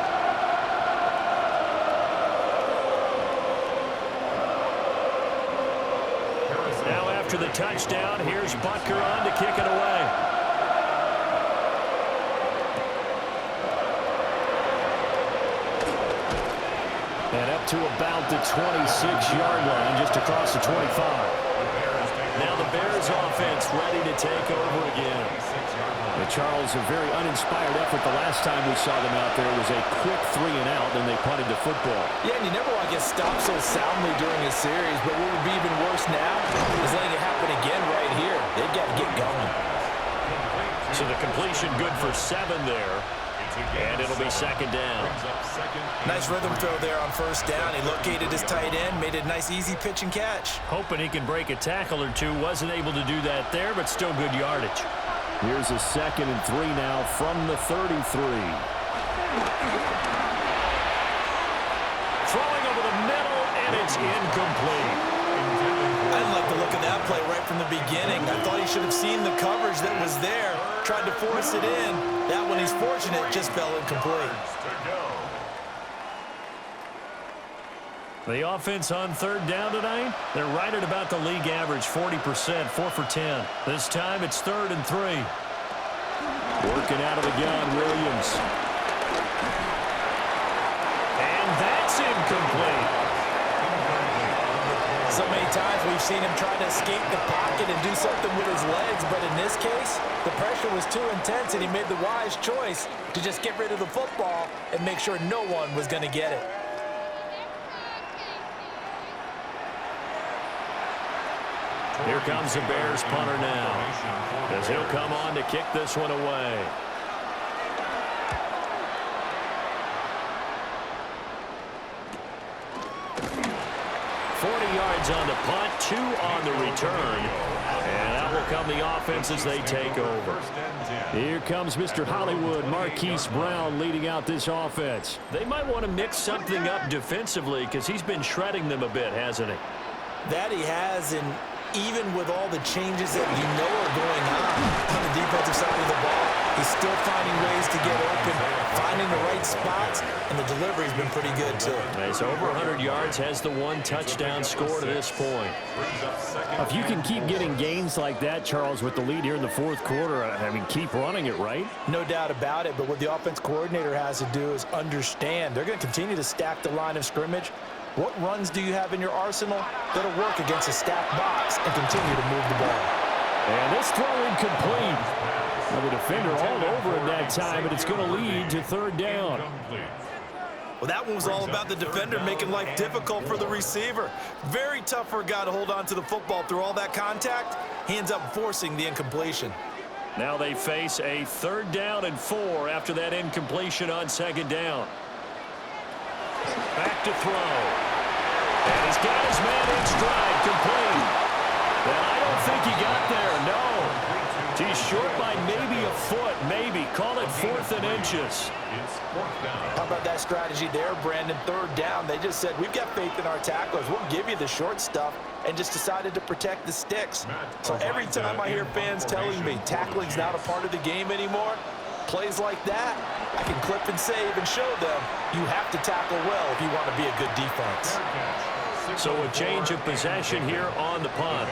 Speaker 5: Now after the touchdown, here's Butker on to kick it away. And up to about the 26-yard line, just across the 25. Now the Bears offense ready to take over again. Charles, a very uninspired effort the last time we saw them out there. It was a quick 3-and-out, and they punted the football.
Speaker 2: Yeah, and you never want to get stopped so soundly during a series, but what would be even worse now is letting it happen again right here. They've got to get going.
Speaker 5: So the completion good for 7 there. And it'll be second down.
Speaker 2: Nice rhythm throw there on first down. He located his tight end, made a nice easy pitch and catch.
Speaker 5: Hoping he can break a tackle or two. Wasn't able to do that there, but still good yardage.
Speaker 6: Here's a 2nd and 3 now from the 33.
Speaker 5: Throwing over the middle, and it's incomplete.
Speaker 2: I didn't like the look of that play right from the beginning. I thought he should have seen the coverage that was there, tried to force it in. That one, he's fortunate, just fell incomplete.
Speaker 5: The offense on third down tonight, they're right at about the league average, 40%, 4 for 10. This time it's 3rd and 3.
Speaker 6: Working out of the gun, Williams.
Speaker 5: And that's incomplete.
Speaker 2: So many times we've seen him try to escape the pocket and do something with his legs, but in this case, the pressure was too intense and he made the wise choice to just get rid of the football and make sure no one was going to get it.
Speaker 5: Here comes the Bears punter now, as he'll come on to kick this one away. On the punt, 2 on the return. And out will come the offense as they take over.
Speaker 6: Here comes Mr. Hollywood, Marquise Brown, leading out this offense.
Speaker 5: They might want to mix something up defensively because he's been shredding them a bit, hasn't he?
Speaker 2: That he has, and even with all the changes that you know are going on the defensive side of the ball, He's still finding ways to get open, finding the right spots, and the delivery's been pretty good, too.
Speaker 6: He's over 100 yards, has the 1 touchdown score to this point. If you can keep getting gains like that, Charles, with the lead here in the fourth quarter, I mean, keep running it, right?
Speaker 2: No doubt about it, but what the offense coordinator has to do is understand they're going to continue to stack the line of scrimmage. What runs do you have in your arsenal that'll work against a stacked box and continue to move the ball?
Speaker 6: And this throw incomplete. Well, the defender all over him that time, but it's going to lead to third down.
Speaker 2: Well, that one was all about the defender making life difficult for the receiver. Very tough for a guy to hold on to the football through all that contact. He ends up forcing the incompletion.
Speaker 6: Now they face a 3rd down and 4 after that incompletion on 2nd down. Back to throw. And he's got his man in stride, complete. And I don't think he got there, no. He's short by maybe a foot, maybe. Call it 4th and inches.
Speaker 2: How about that strategy there, Brandon? 3rd down. They just said, we've got faith in our tacklers. We'll give you the short stuff, and just decided to protect the sticks. So every time I hear fans telling me tackling's not a part of the game anymore, plays like that, I can clip and save and show them you have to tackle well if you want to be a good defense.
Speaker 6: So a change of possession here on the punt.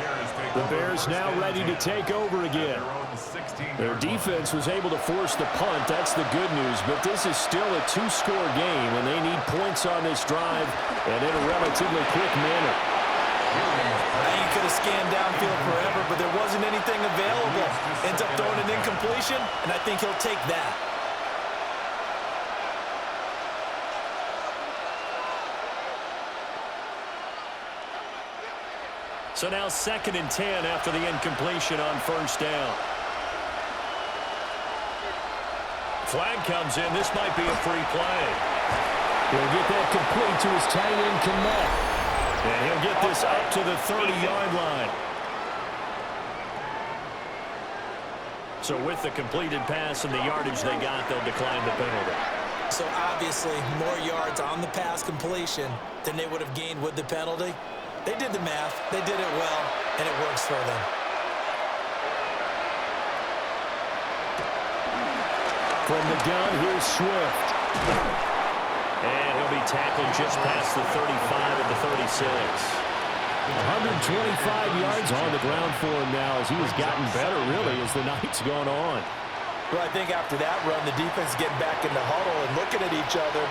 Speaker 6: The Bears now ready to take over again. Their defense was able to force the punt. That's the good news. But this is still a 2-score game, and they need points on this drive and in a relatively quick manner.
Speaker 2: He could have scanned downfield forever, but there wasn't anything available. Ends up throwing an incompletion, and I think he'll take that.
Speaker 6: So now 2nd and 10 after the incompletion on 1st down. Flag comes in. This might be a free play. He'll get that complete to his tight end, Connect. And he'll get this up to the 30-yard line. So with the completed pass and the yardage they got, they'll decline the penalty.
Speaker 2: So obviously more yards on the pass completion than they would have gained with the penalty. They did the math, they did it well, and it works for them.
Speaker 6: From the gun, here's Swift. And he'll be tackled just past the 35 at the 36. 125 yards on the ground for him now as he has gotten better, really, as the night's gone on.
Speaker 2: Well, I think after that run, the defense is getting back in the huddle and looking at each other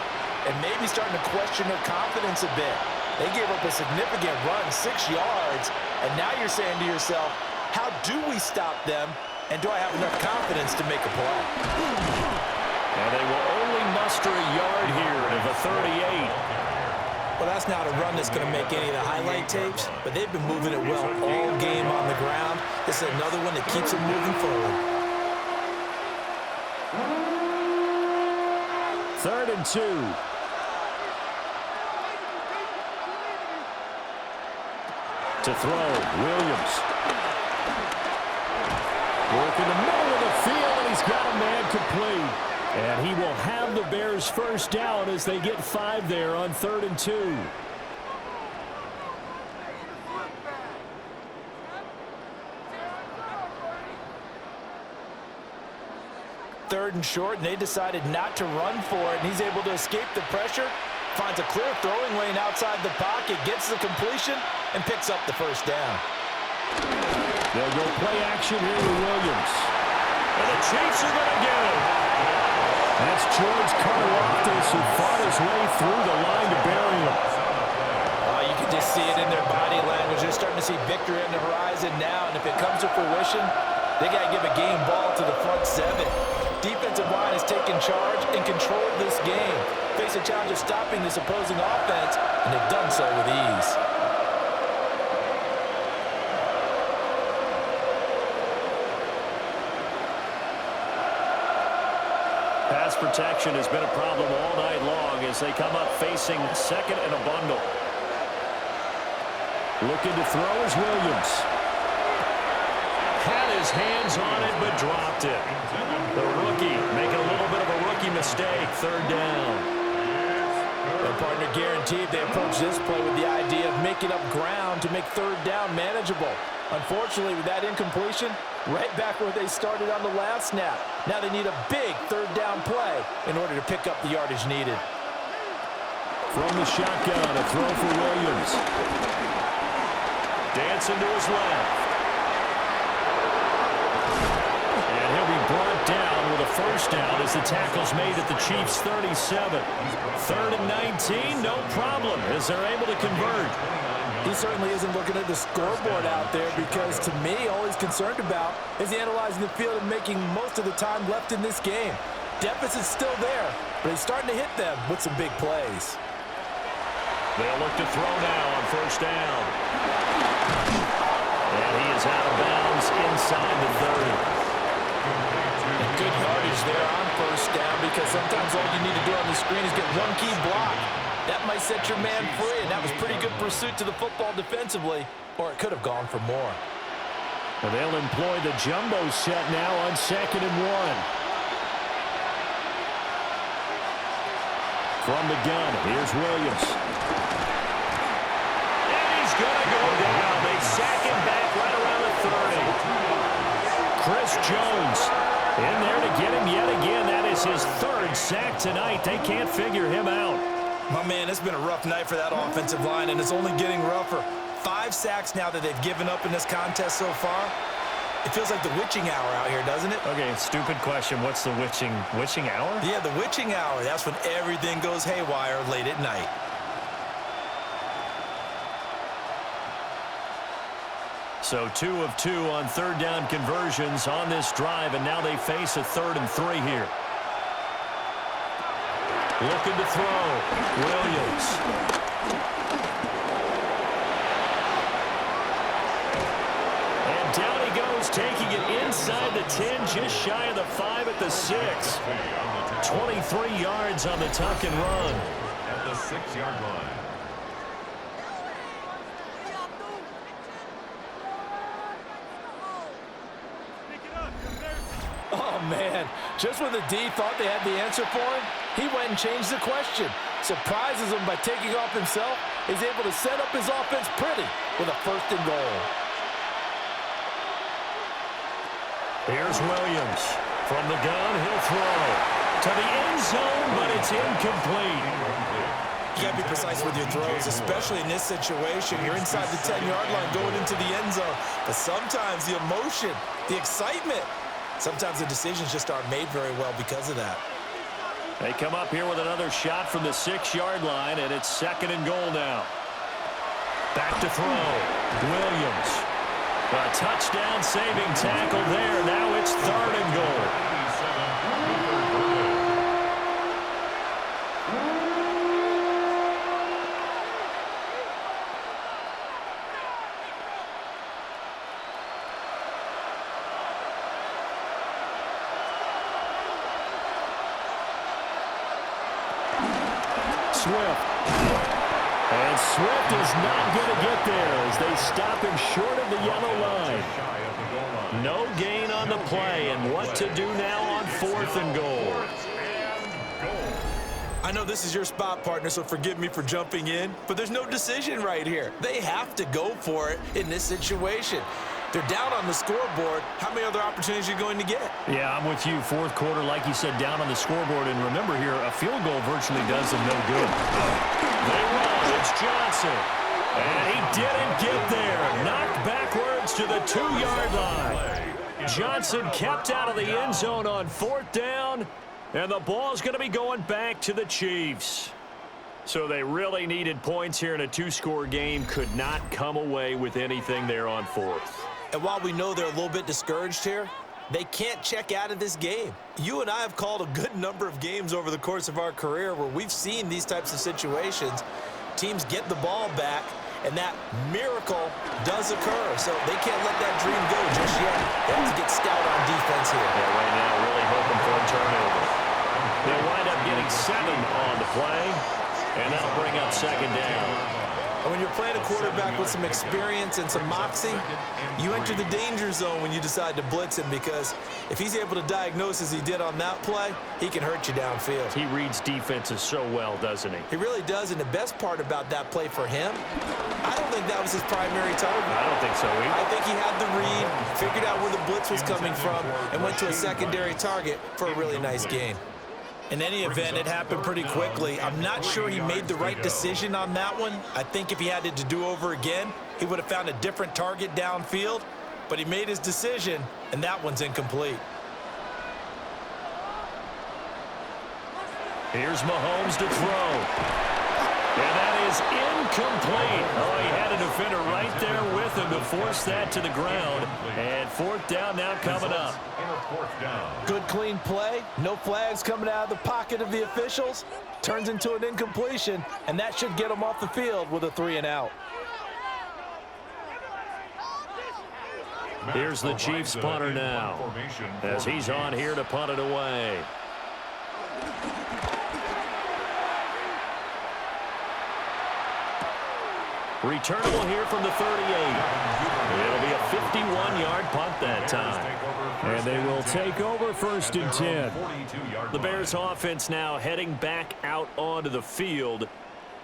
Speaker 2: and maybe starting to question their confidence a bit. They gave up a significant run, 6 yards, and now you're saying to yourself, how do we stop them, and do I have enough confidence to make a play?
Speaker 6: And they will only muster a yard here to the 38.
Speaker 2: Well, that's not a run that's going to make any of the highlight tapes, but they've been moving it well all game on the ground. This is another one that keeps them moving forward.
Speaker 6: 3rd and 2. To throw, Williams. Work in the middle of the field, and he's got a man complete. And he will have the Bears' 1st down as they get 5 there on 3rd and 2.
Speaker 2: Third and short, and they decided not to run for it, and he's able to escape the pressure, finds a clear throwing lane outside the pocket, gets the completion, and picks up the 1st down.
Speaker 6: They'll go play action here with Williams. And the Chiefs are going to get him. That's George Karlaftis who fought his way through the line to bury him.
Speaker 2: You can just see it in their body language. They're starting to see victory on the horizon now, and if it comes to fruition, they got to give a game ball to the front 7. Defensive line has taken charge and controlled this game. Face a challenge of stopping this opposing offense, and they've done so with ease.
Speaker 6: Pass protection has been a problem all night long as they come up facing 2nd and a bundle. Looking to throw is Williams. Had his hands on it, but dropped it. The rookie making a little bit of a rookie mistake. 3rd down.
Speaker 2: Their partner guaranteed they approach this play with the idea of making up ground to make 3rd down manageable. Unfortunately, with that incompletion, right back where they started on the last snap. Now they need a big third down play in order to pick up the yardage needed.
Speaker 6: From the shotgun, a throw for Williams. Dancing to his left. And he'll be brought down with a first down as the tackle's made at the Chiefs' 37. 3rd and 19, no problem, as they're able to convert.
Speaker 2: He certainly isn't looking at the scoreboard out there because, to me, all he's concerned about is analyzing the field and making most of the time left in this game. Deficit's still there, but he's starting to hit them with some big plays.
Speaker 6: They'll look to throw now on first down. And he is out of bounds inside the 30.
Speaker 2: Good yardage there on first down because sometimes all you need to do on the screen is get one key block. That might set your man free, and that was pretty good pursuit to the football defensively, or it could have gone for more.
Speaker 6: Well, they'll employ the jumbo set now on 2nd and 1. From the gun, here's Williams. And he's going to go down. They sack him back right around the 30. Chris Jones in there to get him yet again. That is his 3rd sack tonight. They can't figure him out.
Speaker 2: My man, it's been a rough night for that offensive line, and it's only getting rougher. 5 sacks now that they've given up in this contest so far. It feels like the witching hour out here, doesn't it?
Speaker 5: Okay, stupid question. What's the witching hour?
Speaker 2: Yeah, the witching hour. That's when everything goes haywire late at night.
Speaker 6: So 2 of 2 on 3rd down conversions on this drive, and now they face a 3rd and 3 here. Looking to throw. Williams. And down he goes, taking it inside the 10, just shy of the 5 at the 6. 23 yards on the tuck and run.
Speaker 3: At the 6-yard line.
Speaker 2: Oh, man. Just when the D thought they had the answer for him, he went and changed the question. Surprises him by taking off himself. He's able to set up his offense pretty with a 1st and goal.
Speaker 6: Here's Williams. From the gun, he'll throw. To the end zone, but it's incomplete.
Speaker 2: You got to be precise with your throws, especially in this situation. You're inside the 10-yard line going into the end zone. But sometimes the emotion, the excitement, sometimes the decisions just aren't made very well because of that.
Speaker 6: They come up here with another shot from the 6-yard line, and it's 2nd and goal now. Back to throw. Williams. A touchdown-saving tackle there. Now it's 3rd and goal. Swift. And Swift is not going to get there as they stop him short of the yellow line. No gain on the play, and what to do now on 4th and goal.
Speaker 2: I know this is your spot, partner, so forgive me for jumping in, but there's no decision right here. They have to go for it in this situation. They're down on the scoreboard. How many other opportunities are you going to get?
Speaker 6: Yeah, I'm with you. 4th quarter, like you said, down on the scoreboard. And remember here, a field goal virtually does them no good. They run. It's Johnson. And he didn't get there. Knocked backwards to the 2-yard line. Johnson kept out of the end zone on 4th down. And the ball's going to be going back to the Chiefs. So they really needed points here in a 2-score game. Could not come away with anything there on 4th.
Speaker 2: And while we know they're a little bit discouraged here, they can't check out of this game. You and I have called a good number of games over the course of our career where we've seen these types of situations. Teams get the ball back, and that miracle does occur. So they can't let that dream go just yet. They have to get stout on defense here.
Speaker 6: Yeah, right now, really hoping for a turnover. They'll wind up getting 7 on the play, and that'll bring up 2nd down.
Speaker 2: And when you're playing a quarterback with some experience and some moxie, you enter the danger zone when you decide to blitz him, because if he's able to diagnose as he did on that play, he can hurt you downfield.
Speaker 6: He reads defenses so well, doesn't he?
Speaker 2: He really does, and the best part about that play for him, I don't think that was his primary target.
Speaker 6: I don't think so either.
Speaker 2: I think he had the read, figured out where the blitz was coming from, and went to a secondary target for a really nice gain. In any event, it happened pretty quickly. I'm not sure he made the right decision on that one. I think if he had it to do over again, he would have found a different target downfield, but he made his decision, and that one's incomplete.
Speaker 6: Here's Mahomes to throw. And that is incomplete. Oh, he had a defender right there with him to force that to the ground. And fourth down now coming up.
Speaker 2: Good clean play. No flags coming out of the pocket of the officials. Turns into an incompletion, and that should get him off the field with a 3-and-out.
Speaker 6: Here's the Chiefs punter now, as he's on here to punt it away. Returnable here from the 38. It'll be a 51-yard punt that time. And they will take over 1st and 10. The Bears offense now heading back out onto the field.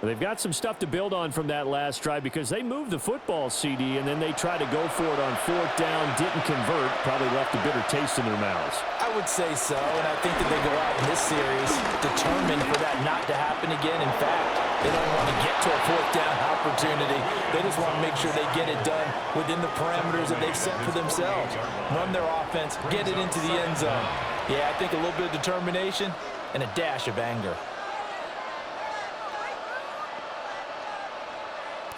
Speaker 6: They've got some stuff to build on from that last drive, because they moved the football, CD, and then they tried to go for it on 4th down, didn't convert, probably left a bitter taste in their mouths.
Speaker 2: I would say so, and I think that they go out in this series determined for that not to happen again. In fact, they don't want to get to a 4th down opportunity. They just want to make sure they get it done within the parameters that they've set for themselves. Run their offense, get it into the end zone. Yeah, I think a little bit of determination and a dash of anger.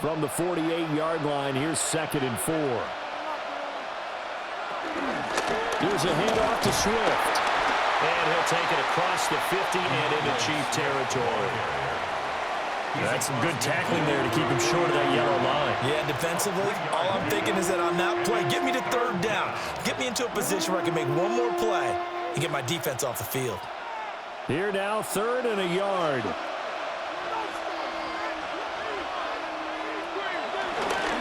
Speaker 6: From the 48-yard line, here's 2nd and 4. Here's a handoff to Swift. And he'll take it across the 50 and into Chief territory. That's some good tackling there to keep him short of that yellow line.
Speaker 2: Yeah, defensively, all I'm thinking is that on that play, get me to 3rd down. Get me into a position where I can make one more play and get my defense off the field.
Speaker 6: Here now, 3rd and a yard.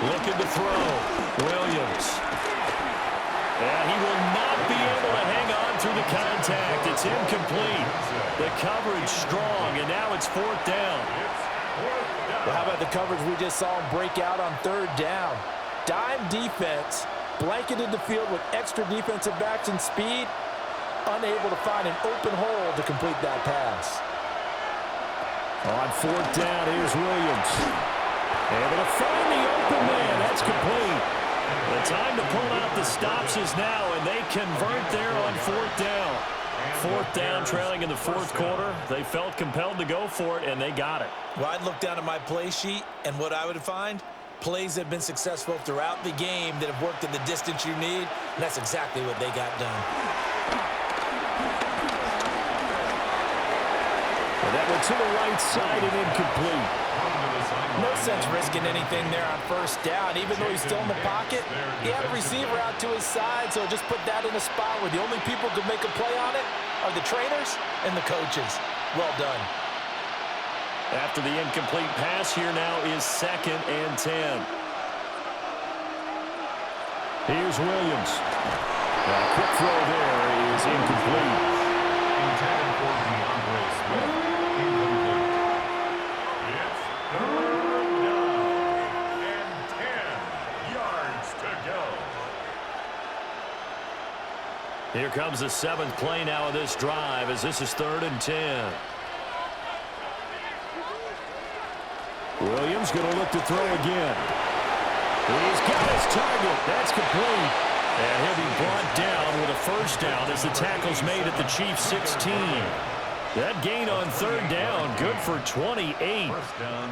Speaker 6: Looking to throw. Williams. And he will not be able to hang on through the contact. It's incomplete. The coverage strong, and now it's 4th down.
Speaker 2: Well, how about the coverage we just saw him break out on 3rd down? Dime defense, blanketed the field with extra defensive backs and speed, unable to find an open hole to complete that pass.
Speaker 6: On 4th down, here's Williams. Able to find the open man. That's complete. The time to pull out the stops is now, and they convert there on 4th down. 4th down, trailing in the 4th quarter. They felt compelled to go for it, and they got it.
Speaker 2: Well, I'd look down at my play sheet, and what I would find, plays that have been successful throughout the game that have worked in the distance you need, and that's exactly what they got done.
Speaker 6: And that went to the right side and incomplete.
Speaker 2: No sense risking anything there on 1st down. Even though he's still in the pocket, he had a receiver out to his side, so just put that in a spot where the only people who can make a play on it are the trainers and the coaches. Well done.
Speaker 6: After the incomplete pass, here now is 2nd and 10. Here's Williams. A quick throw there is incomplete.
Speaker 3: Intended for DeAndre Swift. Incomplete. It's 3rd down and 10 yards to go.
Speaker 6: Here comes the 7th play now of this drive, as this is 3rd and 10. Williams going to look to throw again. He's got his target. That's complete. And he'll be brought down with a 1st down as the tackle's made at the Chiefs' 16. That gain on 3rd down, good for 28.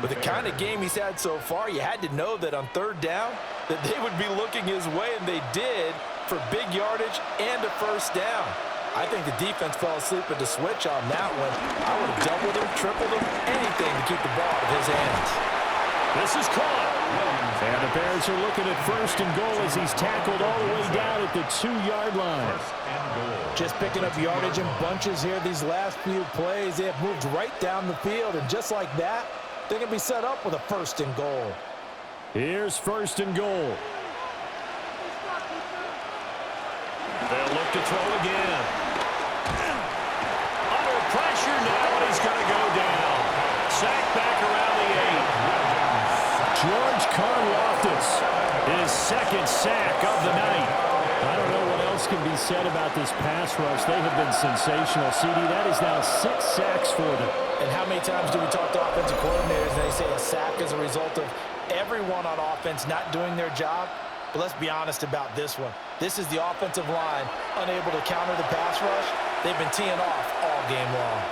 Speaker 2: With the kind of game he's had so far, you had to know that on 3rd down that they would be looking his way, and they did, for big yardage and a 1st down. I think the defense fell asleep at the switch on that one. I would have doubled him, tripled him, anything to keep the ball out of his hands.
Speaker 6: This is caught. And the Bears are looking at 1st and goal as he's tackled all the way down at the 2-yard line.
Speaker 2: Just picking up yardage in bunches here these last few plays. They have moved right down the field, and just like that, They can be set up with a 1st and goal.
Speaker 6: Here's 1st and goal.
Speaker 5: They'll look to throw again. Under pressure now, and he's going to go down. Sacked back around the 8.
Speaker 6: George Karlaftis,
Speaker 5: His 2nd sack of the night.
Speaker 6: I don't know what else can be said about this pass rush. They have been sensational. CD, that is now 6 sacks for them.
Speaker 2: And how many times do we talk to offensive coordinators and they say a sack is a result of everyone on offense not doing their job? But let's be honest about this one. This is the offensive line unable to counter the pass rush. They've been teeing off all game long.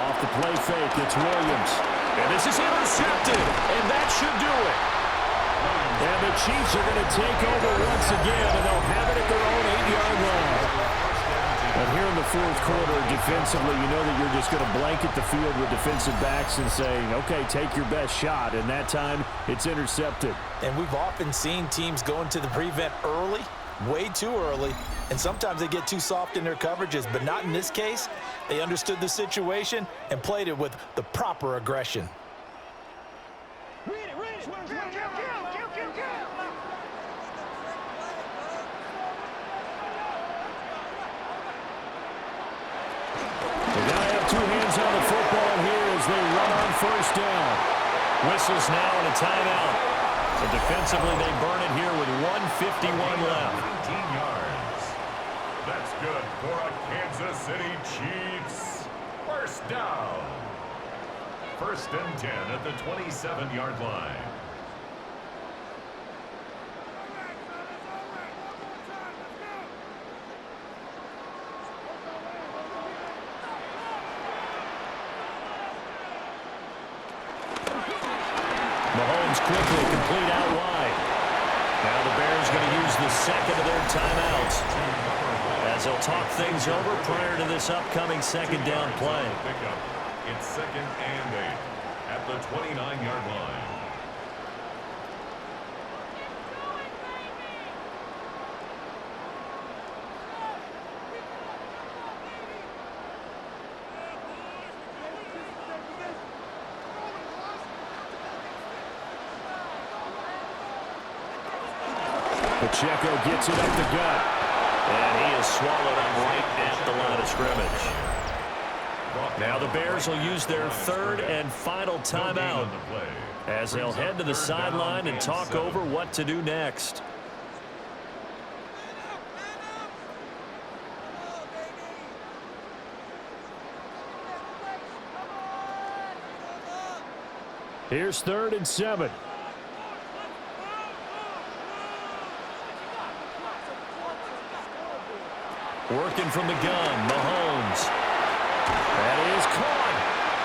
Speaker 6: Off the play fake, it's Williams.
Speaker 5: And this is intercepted, and that should do it.
Speaker 6: And the Chiefs are going to take over once again, and they'll have it at their own 8-yard line. But here in the 4th quarter, defensively, you know that you're just going to blanket the field with defensive backs and saying, okay, take your best shot. And that time, it's intercepted.
Speaker 2: And we've often seen teams go into the prevent early, way too early, and sometimes they get too soft in their coverages, but not in this case. They understood the situation and played it with the proper aggression.
Speaker 6: They gotta have 2 hands on the football here as they run on 1st down.
Speaker 5: Whistles now and a timeout. So defensively, they burn it here with 1:51 left.
Speaker 3: 19 yards. That's good for a Kansas City Chiefs. 1st down. 1st and 10 at the 27-yard line.
Speaker 5: Mahomes quickly complete out wide. Now the Bears going to use the 2nd of their timeouts as they'll talk things over prior to this upcoming 2nd down play.
Speaker 3: Pickup. It's 2nd and 8 at the 29-yard line.
Speaker 6: Pacheco gets it up the gut.
Speaker 5: And he is swallowed up right at the line of scrimmage. Now the Bears will use their 3rd and final timeout as they'll head to the sideline and talk over what to do next.
Speaker 6: Here's 3rd and 7.
Speaker 5: Working from the gun, Mahomes.
Speaker 6: That is caught.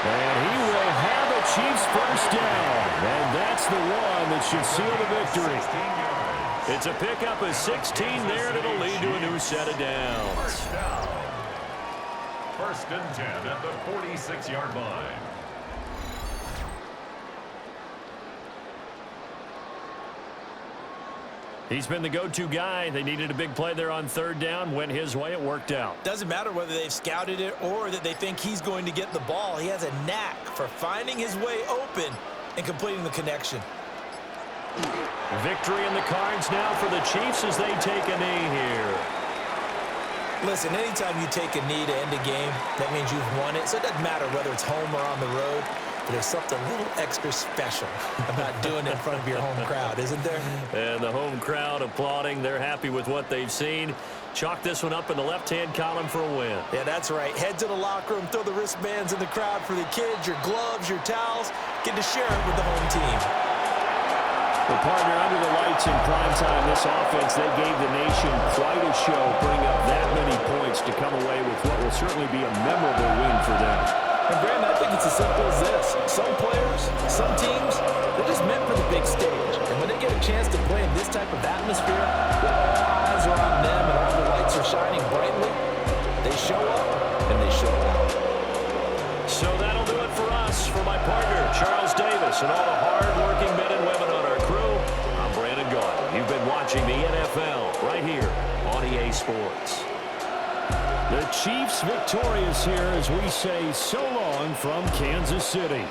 Speaker 6: And he will have a Chiefs 1st down. And that's the one that should seal the victory.
Speaker 5: It's a pickup of 16 there, and it'll lead to a new set of downs.
Speaker 3: 1st down. 1st and 10 at the 46-yard line.
Speaker 6: He's been the go-to guy. They needed a big play there on 3rd down. Went his way. It worked out.
Speaker 2: Doesn't matter whether they've scouted it or that they think he's going to get the ball. He has a knack for finding his way open and completing the connection.
Speaker 5: Victory in the cards now for the Chiefs as they take a knee here.
Speaker 2: Listen, anytime you take a knee to end a game, that means you've won it. So it doesn't matter whether it's home or on the road. But there's something a little extra special about doing it in front of your home crowd, isn't there?
Speaker 5: And the home crowd applauding. They're happy with what they've seen. Chalk this one up in the left-hand column for a win.
Speaker 2: Yeah, that's right. Head to the locker room, throw the wristbands in the crowd for the kids, your gloves, your towels. Get to share it with the home team.
Speaker 6: Well, partner, under the lights in prime time, this offense, they gave the nation quite a show, putting up that many points to come away with what will certainly be a memorable win for them.
Speaker 2: And, Brandon, I think it's as simple as this. Some players, some teams, they're just meant for the big stage. And when they get a chance to play in this type of atmosphere, where all eyes are on them and all the lights are shining brightly, they show up and they show out.
Speaker 5: So that'll do it for us. For my partner, Charles Davis, and all the hard-working men and women on our crew, I'm Brandon Gaudin. You've been watching the NFL right here on EA Sports. The Chiefs victorious here as we say so long from Kansas City.